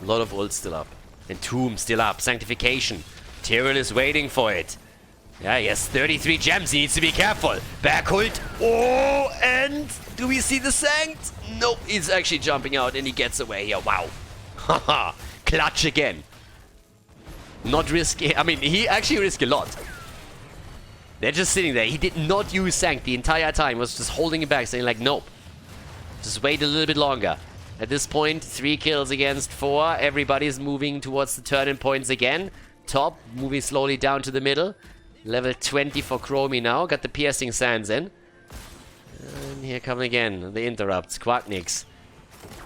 A lot of ult still up. Entomb still up. Sanctification. Tyrell is waiting for it. Yeah, he has 33 gems. He needs to be careful. Backhult. Oh, and do we see the Sanct? Nope, he's actually jumping out and he gets away here. Wow. Haha. Clutch again. Not risky. I mean, he actually risked a lot. They're just sitting there. He did not use Sanct the entire time. Was just holding it back, saying like, nope. Just wait a little bit longer. At this point, 3 kills against 4. Everybody's moving towards the turn-in points again. Top, moving slowly down to the middle. Level 20 for Chromie now. Got the piercing sands in. And here come again the interrupts. Quacknix.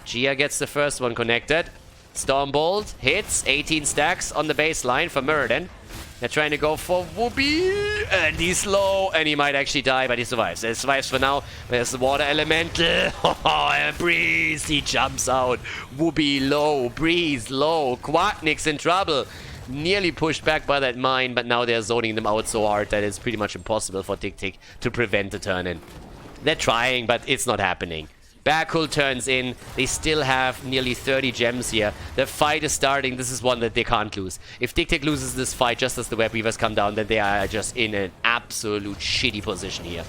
Gia gets the first one connected. Stormbolt hits. 18 stacks on the baseline for Muradin. They're trying to go for Whoopi. And he's low. And he might actually die, but he survives. He survives for now. There's the water elemental. Oh, and Breeze. He jumps out. Whoopi low. Breeze low. Quacknix in trouble. Nearly pushed back by that mine, but now they're zoning them out so hard that it's pretty much impossible for DigTic to prevent the turn-in. They're trying, but it's not happening. Backhult turns in. They still have nearly 30 gems here. The fight is starting. This is one that they can't lose. If DigTic loses this fight just as the Web Weavers come down, then they are just in an absolute shitty position here.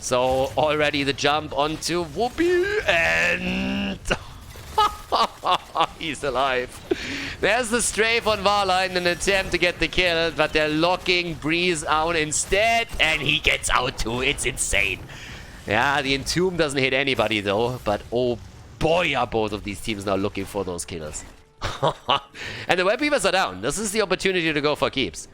So already the jump onto Whoopi, and he's alive. There's the strafe on Vala in an attempt to get the kill, but they're locking Breeze out instead, and he gets out too. It's insane. Yeah, the Entomb doesn't hit anybody though, but oh boy are both of these teams now looking for those kills. And the Web Weavers are down. This is the opportunity to go for keeps.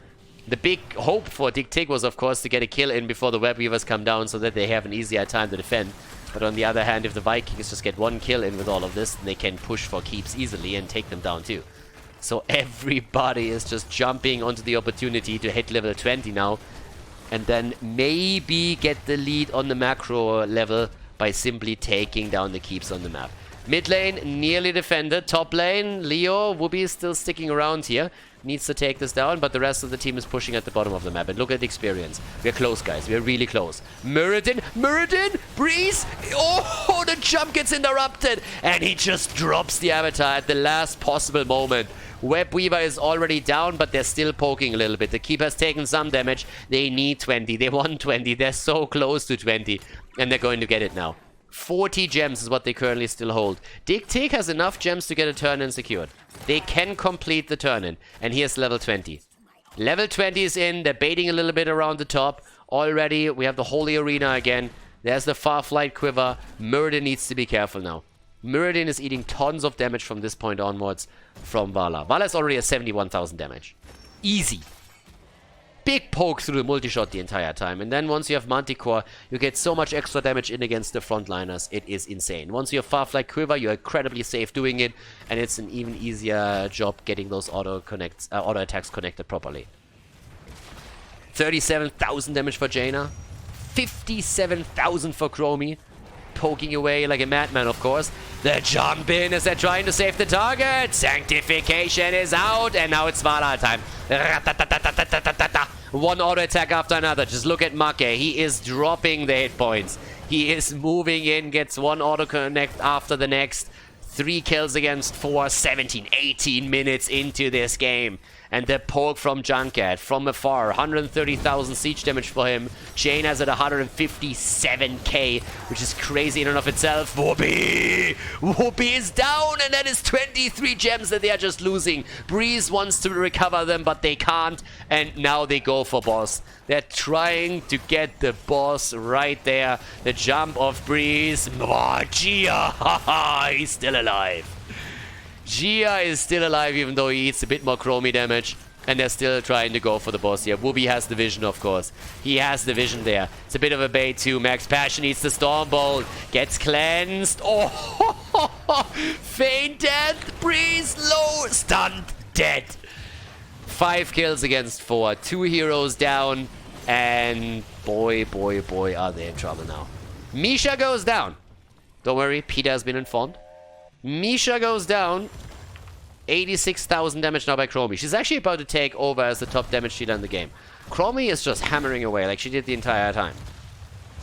The big hope for DigTic was of course to get a kill in before the Web Weavers come down so that they have an easier time to defend. But on the other hand, if the Vikings just get 1 kill in with all of this, then they can push for keeps easily and take them down too. So everybody is just jumping onto the opportunity to hit level 20 now. And then maybe get the lead on the macro level by simply taking down the keeps on the map. Mid lane, nearly defended. Top lane, Leo, Whoopi is still sticking around here. Needs to take this down, but the rest of the team is pushing at the bottom of the map. And look at the experience. We're close, guys. We're really close. Muradin, Breeze. Oh, the jump gets interrupted. And he just drops the avatar at the last possible moment. Web Weaver is already down, but they're still poking a little bit. The Keep has taken some damage. They need 20. They want 20. They're so close to 20. And they're going to get it now. 40 gems is what they currently still hold. DigTic has enough gems to get a turn-in secured. They can complete the turn-in. And here's level 20. Level 20 is in. They're baiting a little bit around the top. Already, we have the Holy Arena again. There's the Farflight Quiver. Muradin needs to be careful now. Muradin is eating tons of damage from this point onwards from Vala. Vala is already at 71,000 damage. Easy. Big poke through the multi-shot the entire time. And then once you have Manticore, you get so much extra damage in against the frontliners. It is insane. Once you have Farflight Quiver, you're incredibly safe doing it. And it's an even easier job getting those auto attacks connected properly. 37,000 damage for Jaina. 57,000 for Chromie. Poking away like a madman, of course. The jump in as they're trying to save the target. Sanctification is out. And now it's Vala time. One auto attack after another. Just look at Make. He is dropping the hit points. He is moving in. Gets one auto connect after the next. 3 kills against 4. 17, 18 minutes into this game. And the poke from Junket from afar. 130,000 siege damage for him. Jane has at 157k, which is crazy in and of itself. Whoopi! Whoopi is down, and that is 23 gems that they are just losing. Breeze wants to recover them, but they can't. And now they go for boss. They're trying to get the boss right there. The jump of Breeze. Oh, Gia! Haha! He's still alive. Gia is still alive, even though he eats a bit more Chromie damage. And they're still trying to go for the boss here. Whoopi has the vision, of course. He has the vision there. It's a bit of a bait, too. Max Passion eats the Stormbolt. Gets cleansed. Oh, feign death. Breeze low. Stunned. Dead. 5 kills against 4. 2 heroes down. And boy, boy, boy, are they in trouble now. Misha goes down. Don't worry, Peter has been informed. Misha goes down. 86,000 damage now by Chromie. She's actually about to take over as the top damage dealer in the game. Chromie is just hammering away like she did the entire time.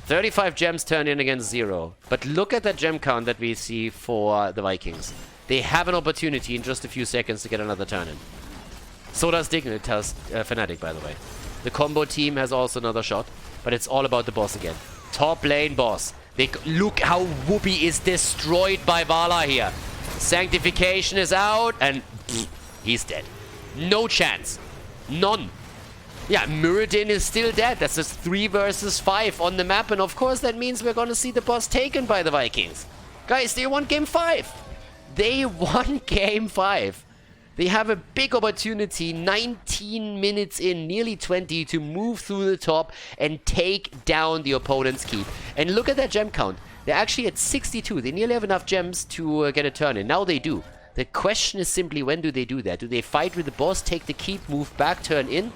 35 gems turned in against 0. But look at that gem count that we see for the Vikings. They have an opportunity in just a few seconds to get another turn in. So does Dignitas, Fnatic, by the way. The combo team has also another shot. But it's all about the boss again. Top lane boss. Look how Whoopi is destroyed by Vala here. Sanctification is out, and he's dead. No chance. None. Yeah, Muradin is still dead. That's just 3 versus 5 on the map, and of course that means we're gonna see the boss taken by the Vikings. Guys, they won game 5. They won game 5. They have a big opportunity, 19 minutes in, nearly 20, to move through the top and take down the opponent's keep. And look at that gem count. They're actually at 62. They nearly have enough gems to get a turn in. Now they do. The question is simply, when do they do that? Do they fight with the boss, take the keep, move back, turn in?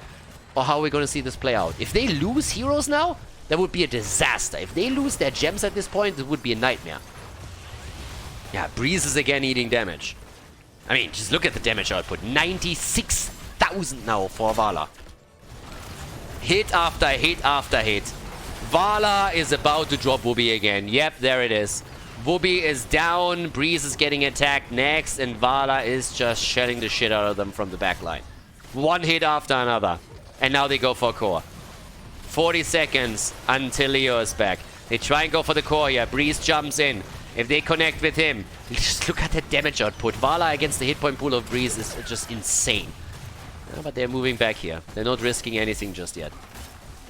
Or how are we going to see this play out? If they lose heroes now, that would be a disaster. If they lose their gems at this point, it would be a nightmare. Yeah, Breeze is again eating damage. I mean, just look at the damage output. 96,000 now for Vala. Hit after hit after hit. Vala is about to drop Whoopi again. Yep, there it is. Whoopi is down. Breeze is getting attacked next. And Vala is just shelling the shit out of them from the backline. One hit after another. And now they go for core. 40 seconds until Leo is back. They try and go for the core here. Breeze jumps in. If they connect with him, just look at the damage output. Vala against the hit point pool of Breeze is just insane. Yeah, but they're moving back here. They're not risking anything just yet.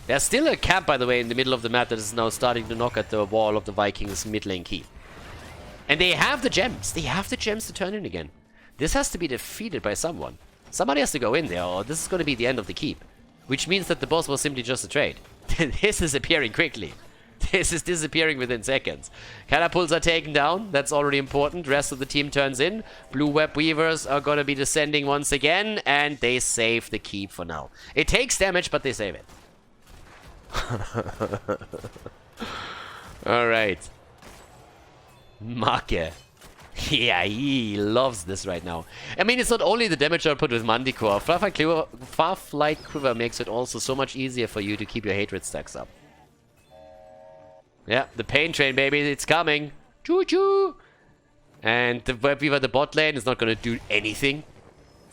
There's still a camp, by the way, in the middle of the map that is now starting to knock at the wall of the Vikings mid lane keep. And they have the gems. They have the gems to turn in again. This has to be defeated by someone. Somebody has to go in there, or this is going to be the end of the keep. Which means that the boss was simply just a trade. This is appearing quickly. This is disappearing within seconds. Catapults are taken down. That's already important. Rest of the team turns in. Blue Web Weavers are going to be descending once again. And they save the keep for now. It takes damage, but they save it. Alright. Make. Yeah, he loves this right now. I mean, it's not only the damage output with Manticore. Farflight Quiver makes it also so much easier for you to keep your hatred stacks up. Yeah, the pain train, baby, it's coming. Choo-choo! And the Web Weaver, the bot lane, is not going to do anything.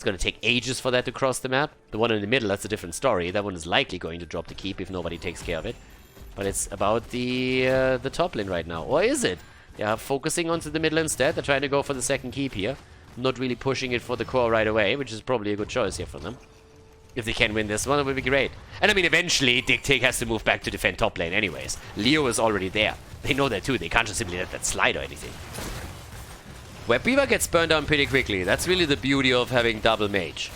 It's going to take ages for that to cross the map. The one in the middle, that's a different story. That one is likely going to drop the keep if nobody takes care of it. But it's about the top lane right now. Or is it? Yeah, focusing onto the middle instead. They're trying to go for the second keep here. Not really pushing it for the core right away, which is probably a good choice here for them. If they can win this one, it would be great. And I mean, eventually, DigTic has to move back to defend top lane anyways. Leo is already there. They know that too. They can't just simply let that slide or anything. Webweaver gets burned down pretty quickly. That's really the beauty of having double mage.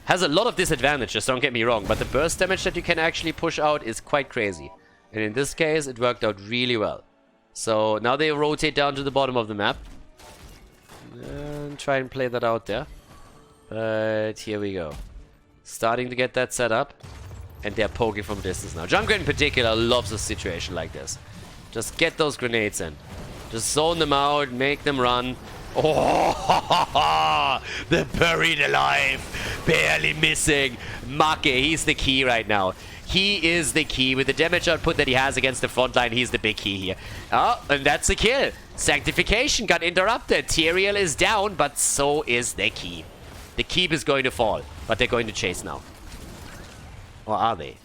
Has a lot of disadvantages, don't get me wrong, but the burst damage that you can actually push out is quite crazy. And in this case, it worked out really well. So now they rotate down to the bottom of the map. And try and play that out there. But here we go. Starting to get that set up. And they're poking from distance now. Junkrat in particular loves a situation like this. Just get those grenades in. Just zone them out, make them run. Oh, they're buried alive. Barely missing. Make, he's the key right now. He is the key. With the damage output that he has against the front line, he's the big key here. Oh, and that's a kill. Sanctification got interrupted. Tyrael is down, but so is the keep. The keep is going to fall, but they're going to chase now. Or are they?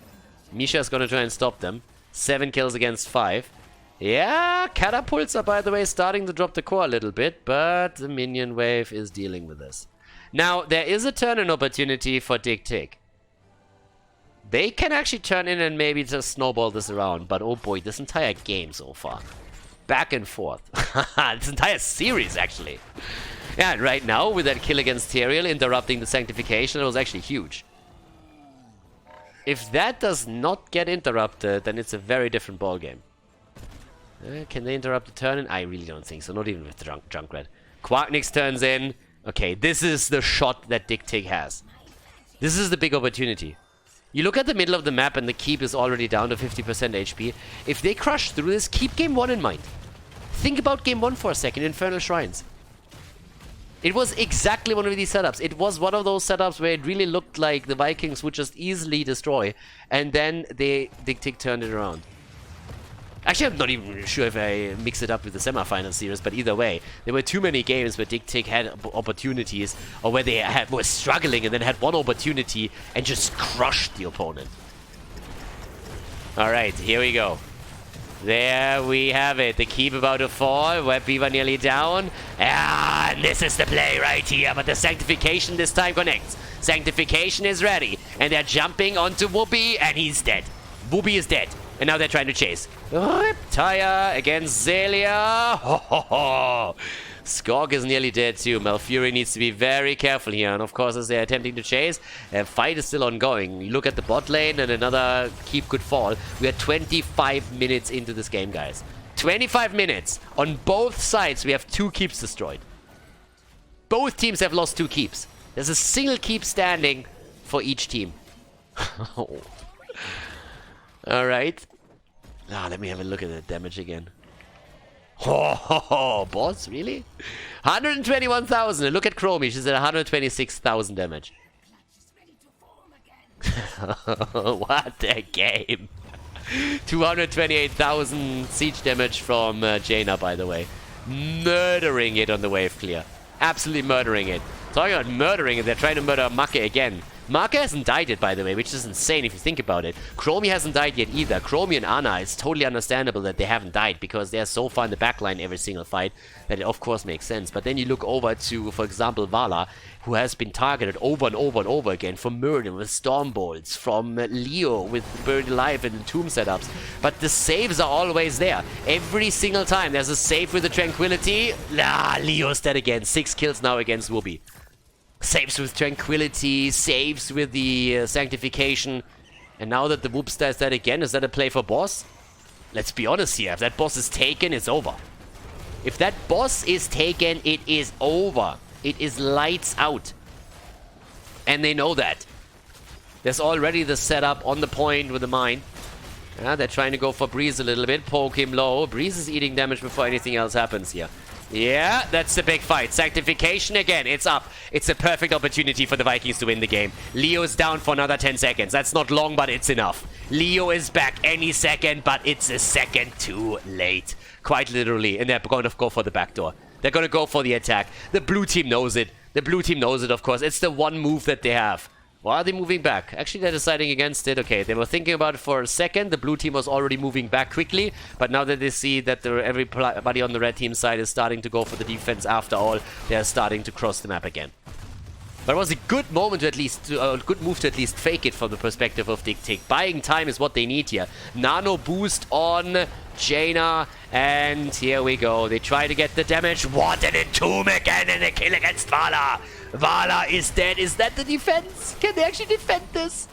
Misha is going to try and stop them. 7 kills against 5. Yeah, catapults are, by the way, starting to drop the core a little bit, but the minion wave is dealing with this. Now, there is a turn-in opportunity for DigTic. They can actually turn in and maybe just snowball this around, but oh boy, this entire game so far. Back and forth. This entire series, actually. Yeah, and right now, with that kill against Tyrael interrupting the Sanctification, it was actually huge. If that does not get interrupted, then it's a very different ballgame. Can they interrupt the turn-in? I really don't think so. Not even with Junkrat. Quarknix turns in. Okay, this is the shot that DigTic has. This is the big opportunity. You look at the middle of the map and the keep is already down to 50% HP. If they crush through this, keep game 1 in mind. Think about game 1 for a second, Infernal Shrines. It was exactly one of these setups. It was one of those setups where it really looked like the Vikings would just easily destroy. And then DigTic turned it around. Actually, I'm not even sure if I mix it up with the semi-final series, but either way, there were too many games where DigTic had opportunities, or where they were struggling and then had one opportunity and just crushed the opponent. Alright, here we go. There we have it. The keep about to fall. Webweaver nearly down. And this is the play right here. But the Sanctification this time connects. Sanctification is ready. And they're jumping onto Whoopi, and he's dead. Whoopi is dead. And now they're trying to chase. Riptire against Zelia. Ho ho ho. Skorg is nearly dead too. Malfuri needs to be very careful here. And of course, as they're attempting to chase, the fight is still ongoing. You look at the bot lane and another keep could fall. We are 25 minutes into this game, guys. 25 minutes. On both sides, we have 2 keeps destroyed. Both teams have lost 2 keeps. There's a single keep standing for each team. Alright. Let me have a look at the damage again. Oh, boss, really? 121,000. Look at Chromie. She's at 126,000 damage. What a game. 228,000 siege damage from Jaina, by the way. Murdering it on the wave clear. Absolutely murdering it. Talking about murdering it, they're trying to murder Make again. Make hasn't died yet, by the way, which is insane if you think about it. Chromie hasn't died yet either. Chromie and Ana, it's totally understandable that they haven't died because they're so far in the backline every single fight that it of course makes sense. But then you look over to, for example, Vala, who has been targeted over and over and over again from Murden with Storm Bolts, from Leo with Buried Alive and Tomb setups. But the saves are always there. Every single time there's a save with the Tranquility. Leo's dead again. 6 kills now against Whoopi. Saves with Tranquility, saves with the Sanctification. And now that the Whoopster is dead again, is that a play for boss? Let's be honest here, if that boss is taken, it's over. If that boss is taken, it is over. It is lights out. And they know that. There's already the setup on the point with the mine. Yeah, they're trying to go for Breeze a little bit, poke him low. Breeze is eating damage before anything else happens here. Yeah, that's the big fight. Sanctification again, it's up. It's a perfect opportunity for the Vikings to win the game. Leo is down for another 10 seconds. That's not long, but it's enough. Leo is back any second, but it's a second too late. Quite literally, and they're going to go for the backdoor. They're going to go for the attack. The blue team knows it. The blue team knows it, of course. It's the one move that they have. Why are they moving back? Actually, they're deciding against it. Okay, they were thinking about it for a second. The blue team was already moving back quickly. But now that they see that everybody on the red team side is starting to go for the defense after all, they're starting to cross the map again. But it was a good moment to at least, a good move to at least fake it from the perspective of DigTic. Buying time is what they need here. Nano boost on Jaina, and here we go. They try to get the damage. What an entomb again, and a kill against Vala. Vala is dead. Is that the defense? Can they actually defend this?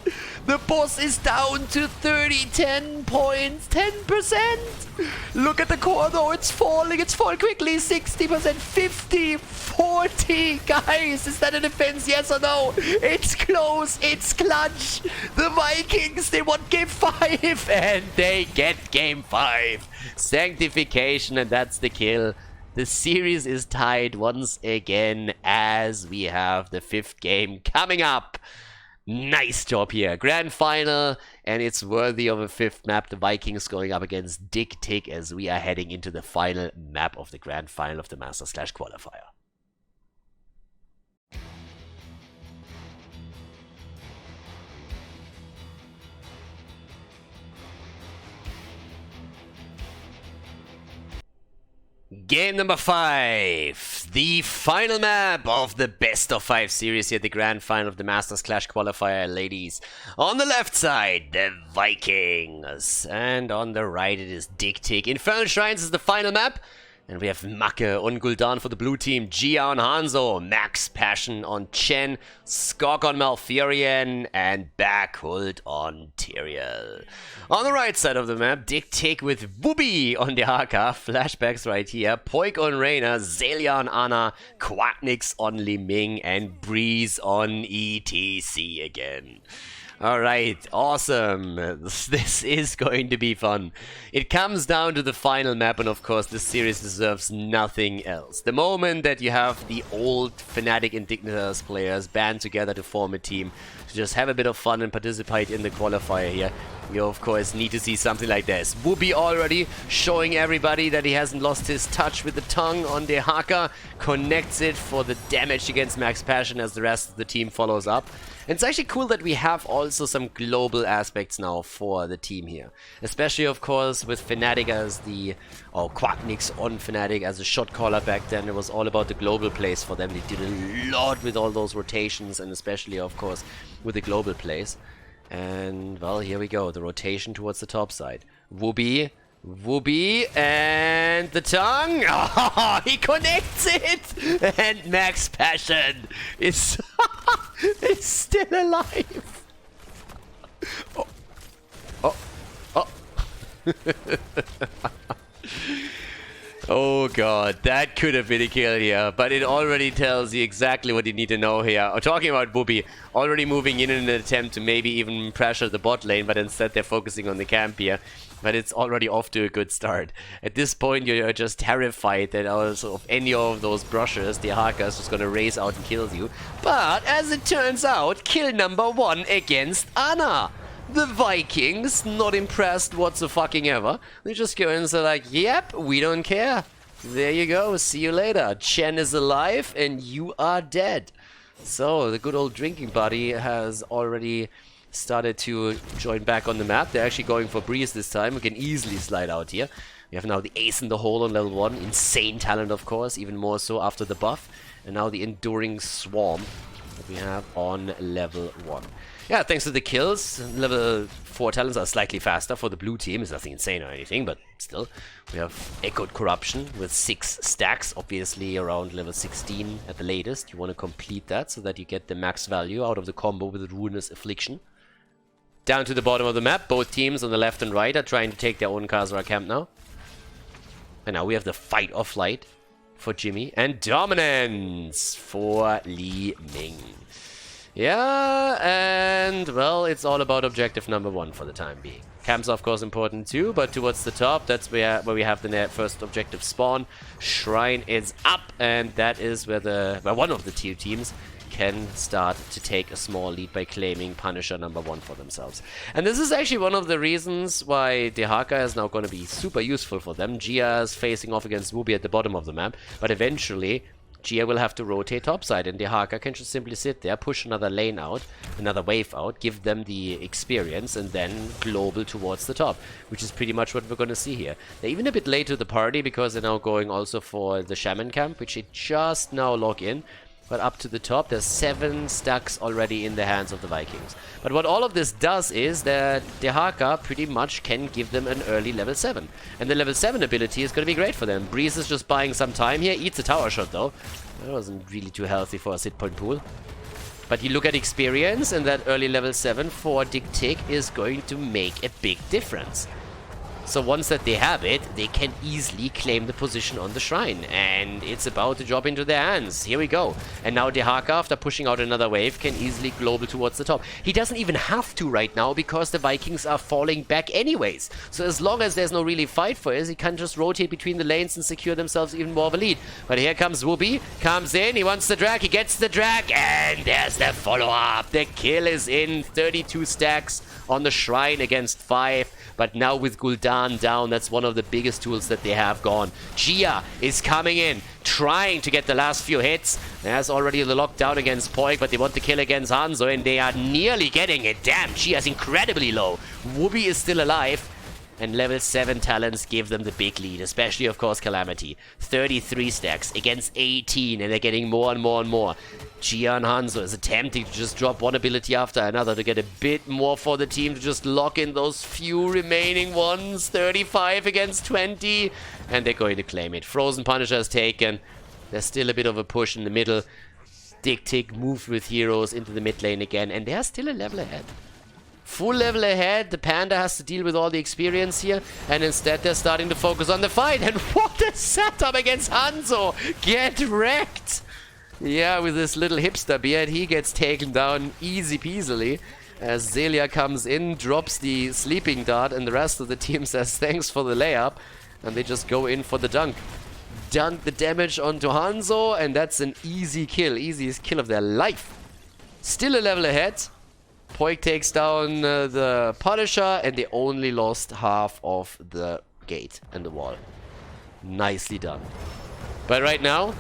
The boss is down to 10 points, 10%. Look at the core though, it's falling quickly, 60%, 50, 40. Guys, is that a defense, yes or no? It's close, it's clutch. The Vikings, they want game 5, and they get game 5. Sanctification, and that's the kill. The series is tied once again as we have the 5th game coming up. Nice job here. Grand final, and it's worthy of a 5th map. The Vikings going up against DigTic as we are heading into the final map of the grand final of the Masters Clash Qualifier. Game number 5, the final map of the best of 5 series here, the grand final of the Masters Clash Qualifier, ladies. On the left side, the Vikings, and on the right it is DigTic. Infernal Shrines is the final map, and we have Macke on Gul'dan for the blue team, Gia on Hanzo, Max Passion on Chen, Skog on Malfurion, and Backhult on Tyrael. On the right side of the map, DigTic with Wooby on Dehaka, flashbacks right here, Poik on Reyna, Zelia on Ana, Quacknix on Li Ming, and Breeze on ETC again. Alright, awesome. This is going to be fun. It comes down to the final map, and of course this series deserves nothing else. The moment that you have the old Fnatic and Dignitas players band together to form a team, to just have a bit of fun and participate in the qualifier here, we of course need to see something like this. Wooby already showing everybody that he hasn't lost his touch with the tongue on Dehaka, connects it for the damage against Max Passion as the rest of the team follows up. And it's actually cool that we have also some global aspects now for the team here. Especially, of course, with Fnatic as the... or Quacknix on Fnatic as a shot caller back then. It was all about the global plays for them. They did a lot with all those rotations, and especially, of course, with the global plays. And, well, here we go. The rotation towards the top side. Wooby, and the tongue. Oh, he connects it. And Max Passion is, is still alive. Oh. Oh god, that could have been a kill here, but it already tells you exactly what you need to know here. Talking about Wooby, already moving in an attempt to maybe even pressure the bot lane, but instead they're focusing on the camp here. But it's already off to a good start. At this point, you're just terrified that also of any of those brushers, the Haka is just gonna race out and kill you. But as it turns out, kill number 1 against Ana. The Vikings, not impressed whatsoever. They just go and say like, yep, we don't care. There you go, see you later. Chen is alive and you are dead. So, the good old drinking buddy has already started to join back on the map. They're actually going for Breeze this time. We can easily slide out here. We have now the Ace in the Hole on level 1. Insane talent, of course, even more so after the buff. And now the Enduring Swarm that we have on level 1. Yeah, thanks to the kills, level 4 talents are slightly faster for the blue team. It's nothing insane or anything, but still. We have Echoed Corruption with 6 stacks, obviously around level 16 at the latest. You want to complete that so that you get the max value out of the combo with Ruinous Affliction. Down to the bottom of the map, both teams on the left and right are trying to take their own Khaldor camp now. And now we have the Fight or Flight for Jimmy and Dominance for Li Ming. Yeah, and, well, it's all about objective number 1 for the time being. Camps are, of course, important too, but towards the top, that's where we have the first objective spawn. Shrine is up, and that is where one of the 2 teams can start to take a small lead by claiming Punisher number 1 for themselves. And this is actually one of the reasons why Dehaka is now going to be super useful for them. Gia is facing off against Wooby at the bottom of the map, but eventually Gia will have to rotate topside, and Dehaka can just simply sit there, push another lane out, another wave out, give them the experience, and then global towards the top, which is pretty much what we're going to see here. They're even a bit late to the party because they're now going also for the Shaman camp, which they just now log in. But up to the top, there's 7 stacks already in the hands of the Vikings. But what all of this does is that Dehaka pretty much can give them an early level 7. And the level 7 ability is going to be great for them. Breeze is just buying some time here. Eats a tower shot though. That wasn't really too healthy for a sit point pool. But you look at experience, and that early level 7 for DigTic is going to make a big difference. So once that they have it, they can easily claim the position on the shrine. And it's about to drop into their hands. Here we go. And now Dehaka, after pushing out another wave, can easily global towards the top. He doesn't even have to right now because the Vikings are falling back anyways. So as long as there's no really fight for it, he can just rotate between the lanes and secure themselves even more of a lead. But here comes Whoopi, comes in, he wants the drag, he gets the drag, and there's the follow-up. The kill is in, 32 stacks on the shrine against 5. But now with Gul'dan down, that's one of the biggest tools that they have gone. Gia is coming in, trying to get the last few hits. There's already the lockdown against Poik, but they want the kill against Hanzo, and they are nearly getting it. Damn, Gia's incredibly low. Whoopi is still alive. And level 7 talents give them the big lead, especially, of course, Calamity. 33 stacks against 18, and they're getting more and more and more. Gia and Hanzo is attempting to just drop one ability after another to get a bit more for the team to just lock in those few remaining ones. 35 against 20, and they're going to claim it. Frozen Punisher is taken. There's still a bit of a push in the middle. DigTic moved with heroes into the mid lane again, and they're still a level ahead. Full level ahead, the Panda has to deal with all the experience here, and instead they're starting to focus on the fight. And what a setup against Hanzo! Get wrecked! Yeah, with this little hipster beard, he gets taken down easy peasily. As Zelia comes in, drops the sleeping dart, and the rest of the team says thanks for the layup, and they just go in for the dunk. Dunk the damage onto Hanzo, and that's an easy kill, easiest kill of their life. Still a level ahead. Poik takes down the Punisher, and they only lost half of the gate and the wall. Nicely done. But right now,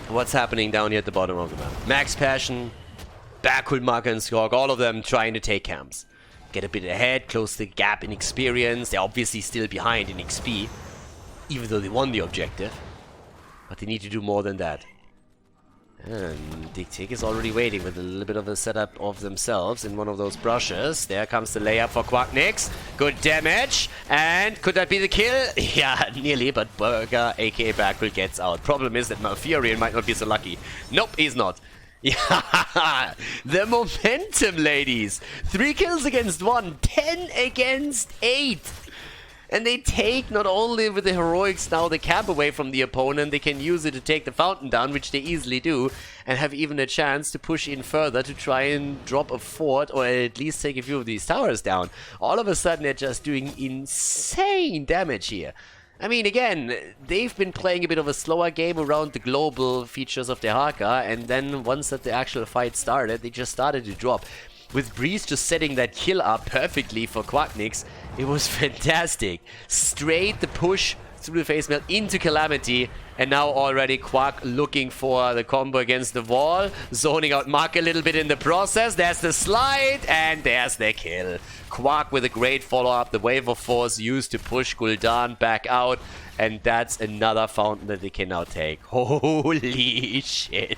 what's happening down here at the bottom of the map? Max Passion, Bakulmak and Skorg, all of them trying to take camps. Get a bit ahead, close the gap in experience. They're obviously still behind in XP, even though they won the objective. But they need to do more than that. And DigTic is already waiting with a little bit of a setup of themselves in one of those brushes. There comes the layup for Quacknix. Good damage. And could that be the kill? Yeah, nearly, but Burger, aka Bakul, gets out. Problem is that Malfurion might not be so lucky. Nope, he's not. Yeah, the momentum, ladies. 3 kills against 1, 10 against 8. And they take, not only with the heroics now the camp away from the opponent, they can use it to take the fountain down, which they easily do, and have even a chance to push in further to try and drop a fort, or at least take a few of these towers down. All of a sudden they're just doing insane damage here. I mean, again, they've been playing a bit of a slower game around the global features of Dehaka, and then once that the actual fight started, they just started to drop. With Breeze just setting that kill up perfectly for Quacknix, it was fantastic. Straight the push through the face melt into Calamity, and now already Quack looking for the combo against the wall, zoning out Mark a little bit in the process. There's the slide, and there's the kill. Quack with a great follow-up, the wave of force used to push Gul'dan back out, and that's another fountain that they can now take. Holy shit.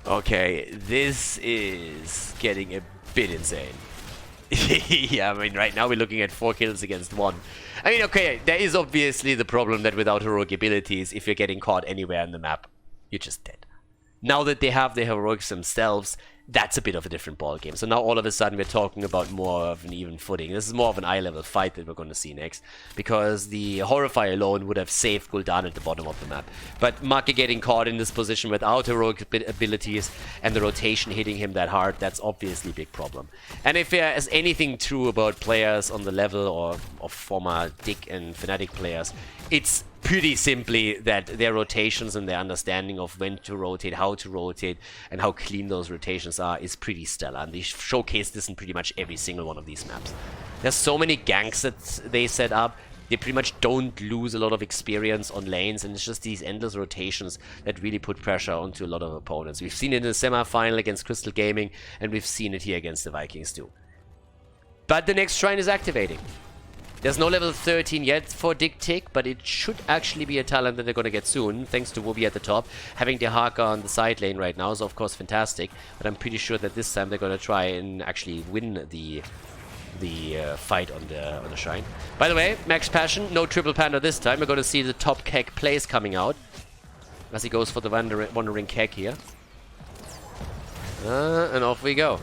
Okay, this is getting a bit insane. Yeah, I mean, right now we're looking at 4 kills against 1. I mean, okay, there is obviously the problem that without heroic abilities, if you're getting caught anywhere on the map, you're just dead. Now that they have the heroics themselves, that's a bit of a different ballgame. So now all of a sudden we're talking about more of an even footing. This is more of an eye-level fight that we're going to see next, because the Horrify alone would have saved Gul'dan at the bottom of the map. But Maki getting caught in this position without heroic abilities and the rotation hitting him that hard, that's obviously a big problem. And if there is anything true about players on the level or of former Dig and Fnatic players, it's pretty simply that their rotations and their understanding of when to rotate, how to rotate, and how clean those rotations are is pretty stellar. And they showcase this in pretty much every single one of these maps. There's so many ganks that they set up. they pretty much don't lose a lot of experience on lanes, and it's just these endless rotations that really put pressure onto a lot of opponents. We've seen it in the semi-final against Crystal Gaming, and we've seen it here against the Vikings too. But the next shrine is activating. There's no level 13 yet for DigTic, but it should actually be a talent that they're going to get soon, thanks to Wooby at the top. Having the Haka on the side lane right now is of course fantastic, but I'm pretty sure that this time they're going to try and actually win the fight on the shrine. By the way, Max Passion, no triple panda this time. We're going to see the top keg plays coming out as he goes for the wandering keg here. And off we go.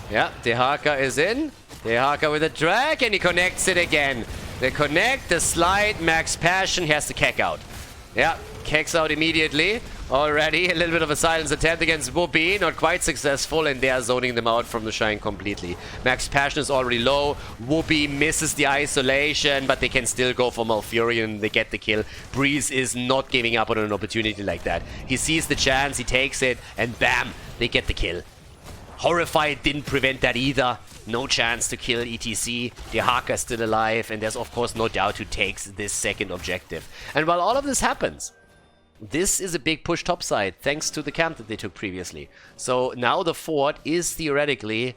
Yeah, the Haka is in. The Haka with a drag, and he connects it again. They connect, the slide, Max Passion, he has to keg out. Yeah, kegs out immediately. Already a little bit of a silence attempt against Wooby, not quite successful, and they are zoning them out from the shrine completely. Max Passion is already low. Wooby misses the isolation, but they can still go for Malfurion. They get the kill. Breeze is not giving up on an opportunity like that. He sees the chance, he takes it, and bam, they get the kill. Horrified didn't prevent that either. No chance to kill ETC. The Haka is still alive, and there's of course no doubt who takes this second objective. And while all of this happens, this is a big push topside, thanks to the camp that they took previously. So now the fort is theoretically,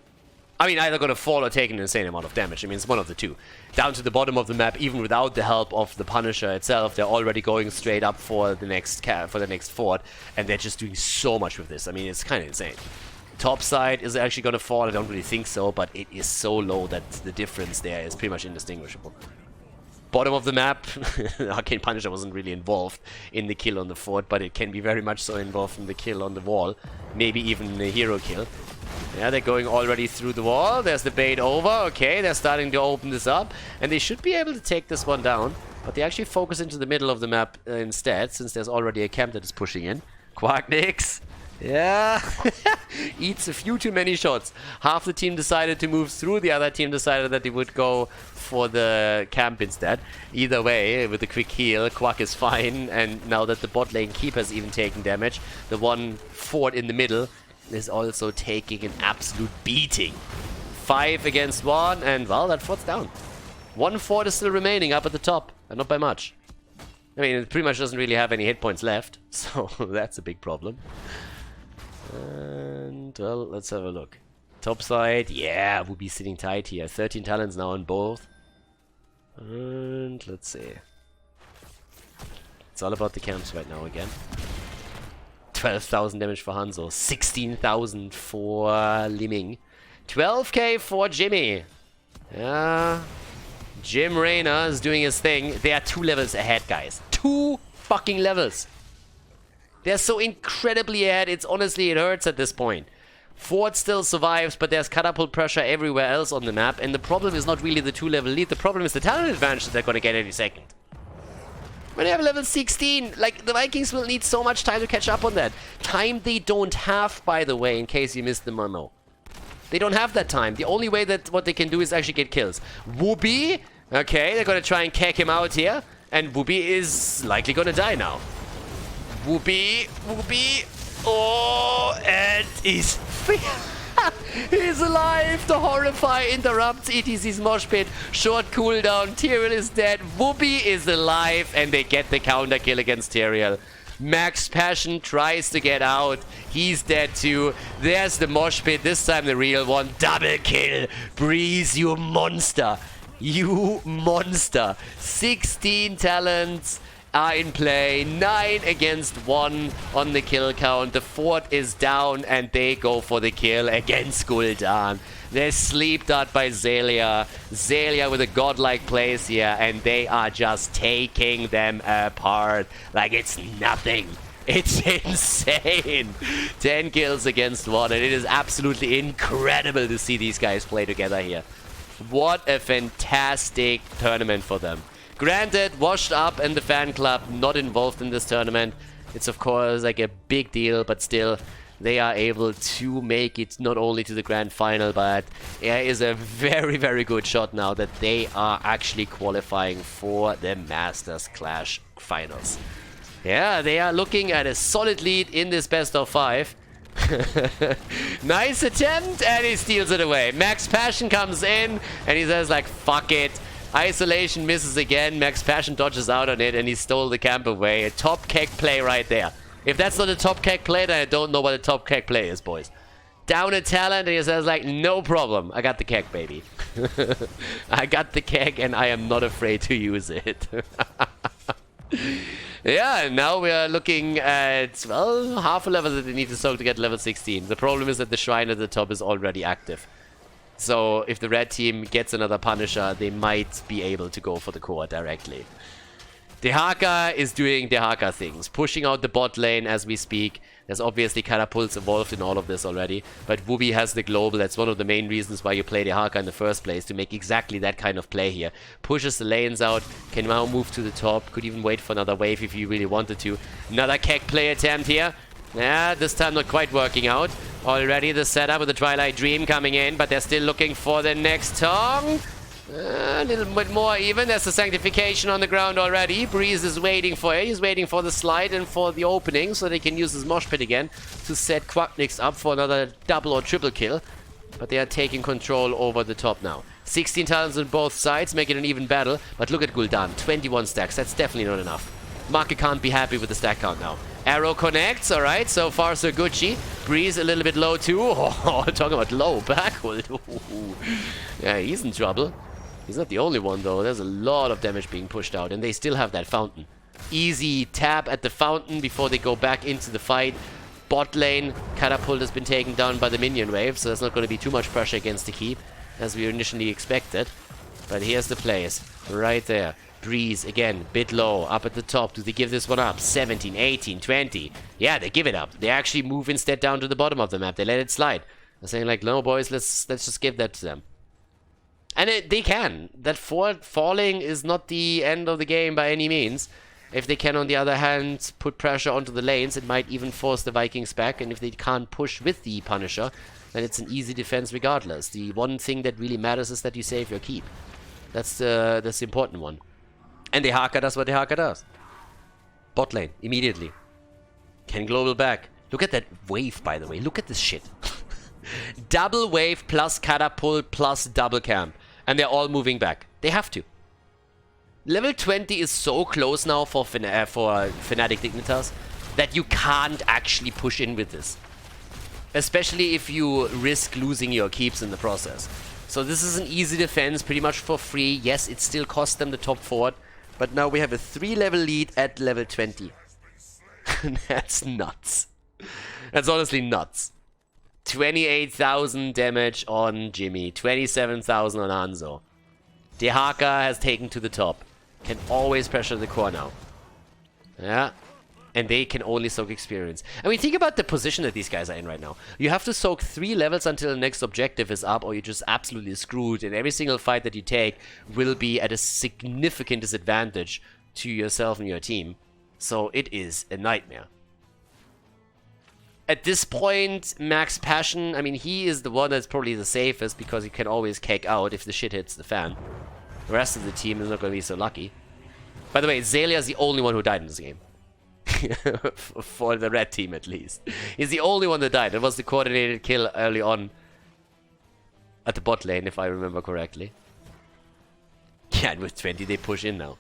I mean, either going to fall or take an insane amount of damage. I mean, it's one of the two. Down to the bottom of the map, even without the help of the Punisher itself, they're already going straight up for the next fort, and they're just doing so much with this. I mean, it's kind of insane. Top side is actually going to fall. I don't really think so, but it is so low that the difference there is pretty much indistinguishable. Bottom of the map, Arcane Punisher wasn't really involved in the kill on the fort, but it can be very much so involved in the kill on the wall. Maybe even a hero kill. Yeah, they're going already through the wall. There's the bait over. Okay, they're starting to open this up, and they should be able to take this one down. But they actually focus into the middle of the map instead, since there's already a camp that is pushing in. Quarknix. Yeah, eats a few too many shots. Half the team decided to move through, the other team decided that they would go for the camp instead. Either way, with a quick heal, Quack is fine, and now that the bot lane keep has even taken damage, the one fort in the middle is also taking an absolute beating. 5 against 1, and well, that fort's down. 1 fort is still remaining up at the top, and not by much. I mean, it pretty much doesn't really have any hit points left, so that's a big problem. And, well, let's have a look. Top side, yeah, we'll be sitting tight here. 13 talents now on both. And let's see. It's all about the camps right now again. 12,000 damage for Hanzo. 16,000 for Liming. 12k for Jimmy. Yeah. Jim Rayner is doing his thing. They are 2 levels ahead, guys. 2 fucking levels. They're so incredibly ahead, it's honestly, it hurts at this point. Fort still survives, but there's catapult pressure everywhere else on the map, and the problem is not really the 2-level lead, the problem is the talent advantage that they're gonna get any second. When they have level 16, like, the Vikings will need so much time to catch up on that. Time they don't have, by the way, in case you missed the memo. They don't have that time. The only way that what they can do is actually get kills. Wooby, okay, they're gonna try and keg him out here, and Wooby is likely gonna die now. Wooby, oh, and he's alive. The Horrify interrupts ETC's mosh pit. Short cooldown. Tyrael is dead. Wooby is alive, and they get the counter kill against Tyrael. Max Passion tries to get out. He's dead too. There's the mosh pit. This time the real one. Double kill. Breeze, you monster. You monster. 16 talents are in play. 9 against 1 on the kill count. The fort is down, and they go for the kill against Gul'dan. There's sleep dart by Xaylia. Xaylia with a godlike place here, and they are just taking them apart like it's nothing. It's insane. 10 kills against 1, and it is absolutely incredible to see these guys play together here. What a fantastic tournament for them. Granted, washed up and the fan club not involved in this tournament. It's of course like a big deal, but still they are able to make it not only to the grand final, but there is a very, very good shot now that they are actually qualifying for the Masters Clash finals. Yeah, they are looking at a solid lead in this best of 5. Nice attempt, and he steals it away. Max Passion comes in, and he says like, fuck it. Isolation misses again. Max Passion dodges out on it, and he stole the camp away. A top keg play right there. If that's not a top keg play, then I don't know what a top keg play is, boys. Down a talent, and he says, like, no problem. I got the keg, baby. I got the keg, and I am not afraid to use it. Yeah, and now we are looking at, well, half a level that they need to soak to get level 16. The problem is that the shrine at the top is already active. So if the red team gets another Punisher, they might be able to go for the core directly. Dehaka is doing Dehaka things, pushing out the bot lane as we speak. There's obviously catapults involved in all of this already, but Wooby has the global. That's one of the main reasons why you play Dehaka in the first place, to make exactly that kind of play here. Pushes the lanes out, can now move to the top, could even wait for another wave if you really wanted to. Another keg play attempt here. Yeah, this time not quite working out. Already the setup with the Twilight Dream coming in, but they're still looking for the next tongue. A little bit more even. There's the Sanctification on the ground already. Breeze is waiting for it. He's waiting for the slide and for the opening so they can use his Mosh Pit again to set Quacknix up for another double or triple kill. But they are taking control over the top now. 16 talents on both sides, make it an even battle. But look at Gul'dan, 21 stacks. That's definitely not enough. Market can't be happy with the stack count now. Arrow connects, alright, so far so Gucci. Breeze a little bit low too. Oh, talking about low, backward. Yeah, he's in trouble. He's not the only one though. There's a lot of damage being pushed out, and they still have that fountain. Easy tap at the fountain before they go back into the fight. Bot lane, Catapult has been taken down by the minion wave, so there's not going to be too much pressure against the keep, as we initially expected. But here's the plays, right there. Breeze, again, bit low, up at the top. Do they give this one up? 17, 18, 20. Yeah, they give it up. They actually move instead down to the bottom of the map. They let it slide. They're saying like, no boys, let's just give that to them. And they can. That fort falling is not the end of the game by any means. If they can, on the other hand, put pressure onto the lanes, it might even force the Vikings back. And if they can't push with the Punisher, then it's an easy defense regardless. The one thing that really matters is that you save your keep. That's the important one. And Dehaka does what Dehaka does. Bot lane, immediately. Can global back. Look at that wave, by the way. Look at this shit. Double wave plus catapult plus double camp. And they're all moving back. They have to. Level 20 is so close now for Fnatic Dignitas that you can't actually push in with this. Especially if you risk losing your keeps in the process. So this is an easy defense, pretty much for free. Yes, it still costs them the top fort. But now we have a 3-level lead at level 20. That's nuts. That's honestly nuts. 28,000 damage on Jimmy. 27,000 on Hanzo. Dehaka has taken to the top. Can always pressure the core now. Yeah. And they can only soak experience. I mean, think about the position that these guys are in right now. You have to soak 3 levels until the next objective is up, or you're just absolutely screwed. And every single fight that you take will be at a significant disadvantage to yourself and your team. So it is a nightmare. At this point, Max Passion, I mean, he is the one that's probably the safest because he can always kick out if the shit hits the fan. The rest of the team is not going to be so lucky. By the way, Xaylia is the only one who died in this game. For the red team, at least. He's the only one that died. It was the coordinated kill early on at the bot lane, if I remember correctly. Yeah, and with 20, they push in now.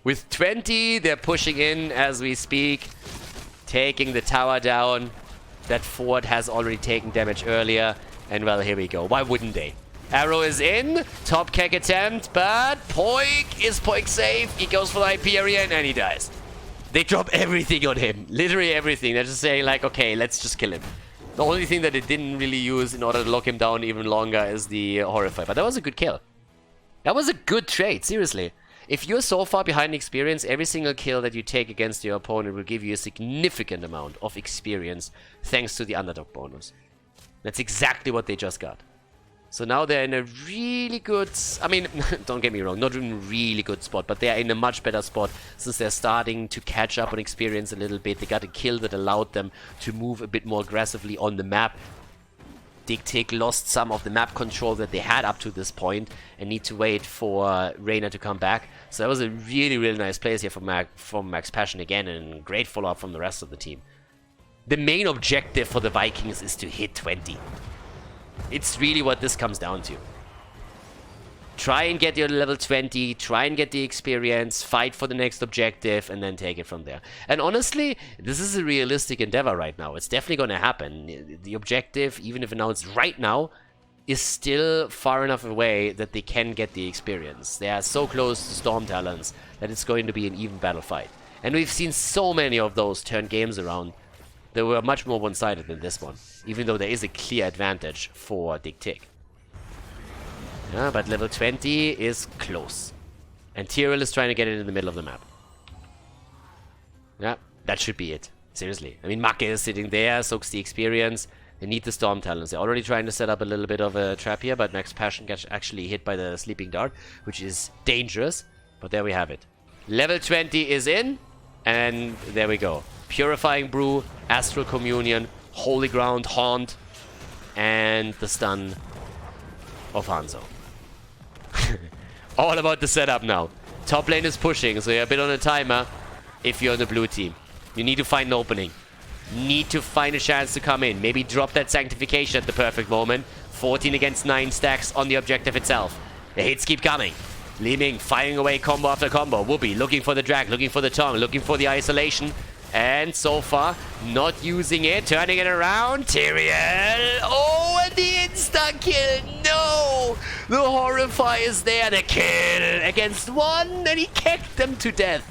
With 20, they're pushing in as we speak. Taking the tower down. That fort has already taken damage earlier. And well, here we go. Why wouldn't they? Arrow is in. Top keg attempt. But Poik, is Poik safe? He goes for the Hyperion and he dies. They drop everything on him. Literally everything. They're just saying like, okay, let's just kill him. The only thing that they didn't really use in order to lock him down even longer is the Horrify. But that was a good kill. That was a good trade, seriously. If you're so far behind experience, every single kill that you take against your opponent will give you a significant amount of experience thanks to the underdog bonus. That's exactly what they just got. So now they're in a really good... I mean, don't get me wrong, not in a really good spot, but they're in a much better spot since they're starting to catch up on experience a little bit. They got a kill that allowed them to move a bit more aggressively on the map. DigTic lost some of the map control that they had up to this point and need to wait for Reyna to come back. So that was a really, really nice play here from Max Passion again, and great follow-up from the rest of the team. The main objective for the Vikings is to hit 20. It's really what this comes down to. Try and get your level 20, try and get the experience, fight for the next objective, and then take it from there. And honestly, this is a realistic endeavor right now. It's definitely going to happen. The objective, even if announced right now, is still far enough away that they can get the experience. They are so close to Storm Talons that it's going to be an even battle fight. And we've seen so many of those turn games around that were much more one-sided than this one, even though there is a clear advantage for DigTic. Yeah, but level 20 is close. And Tyrell is trying to get it in the middle of the map. Yeah, that should be it. Seriously. I mean, Make is sitting there, soaks the experience. They need the Storm Talons. They're already trying to set up a little bit of a trap here, but Max Passion gets actually hit by the Sleeping Dart, which is dangerous. But there we have it. Level 20 is in, and there we go. Purifying Brew, Astral Communion, Holy Ground, Haunt, and the stun of Hanzo. All about the setup now. Top lane is pushing, so you're a bit on a timer if you're on the blue team. You need to find an opening. Need to find a chance to come in. Maybe drop that Sanctification at the perfect moment. 14 against 9 stacks on the objective itself. The hits keep coming. Li Ming firing away combo after combo. Whoopi looking for the drag, looking for the tongue, looking for the isolation. And so far, not using it, turning it around. Tyrael. Oh, and the insta-kill. No! The Horrify is there. The kill against one, and he kicked them to death.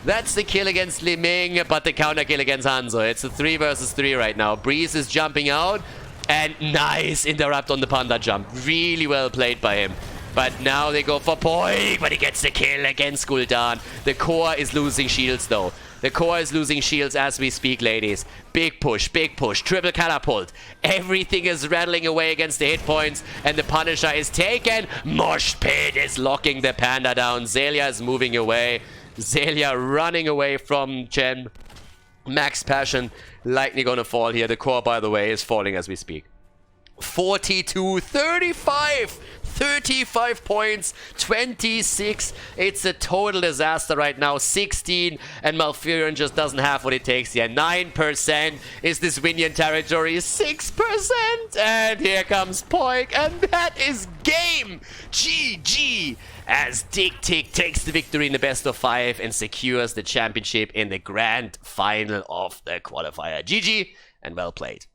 That's the kill against Li Ming, but the counter kill against Hanzo. It's a 3 versus 3 right now. Breeze is jumping out, and nice interrupt on the Panda jump. Really well played by him. But now they go for Poik, but he gets the kill against Gul'dan. The core is losing shields, though. The core is losing shields as we speak, ladies. Big push, triple catapult. Everything is rattling away against the hit points, and the Punisher is taken. Mosh Pit is locking the Panda down. Xaylia is moving away. Xaylia running away from Chen. Max Passion likely gonna fall here. The core, by the way, is falling as we speak. 42, 35, 35 points, 26. It's a total disaster right now. 16, and Malfurion just doesn't have what it takes here. 9% is this Winion territory. 6%, and here comes Poik, and that is game. GG, as DigTic takes the victory in the best of 5 and secures the championship in the grand final of the qualifier. GG, and well played.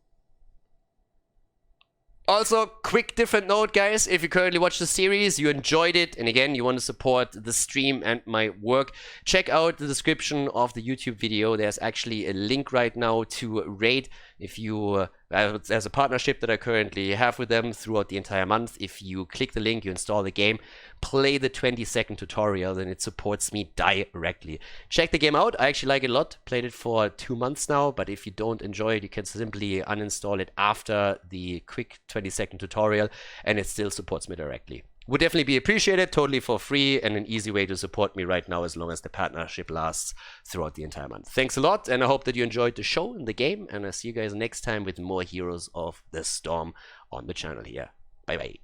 Also, quick different note, guys. If you currently watch the series, you enjoyed it, and again, you want to support the stream and my work, check out the description of the YouTube video. There's actually a link right now to Raid. If you, there's a partnership that I currently have with them throughout the entire month. If you click the link, you install the game, play the 20-second tutorial, then it supports me directly. Check the game out. I actually like it a lot. Played it for 2 months now, but if you don't enjoy it, you can simply uninstall it after the quick 20-second tutorial, and it still supports me directly. Would definitely be appreciated, totally for free, and an easy way to support me right now as long as the partnership lasts throughout the entire month. Thanks a lot, and I hope that you enjoyed the show and the game, and I'll see you guys next time with more Heroes of the Storm on the channel here. Bye bye.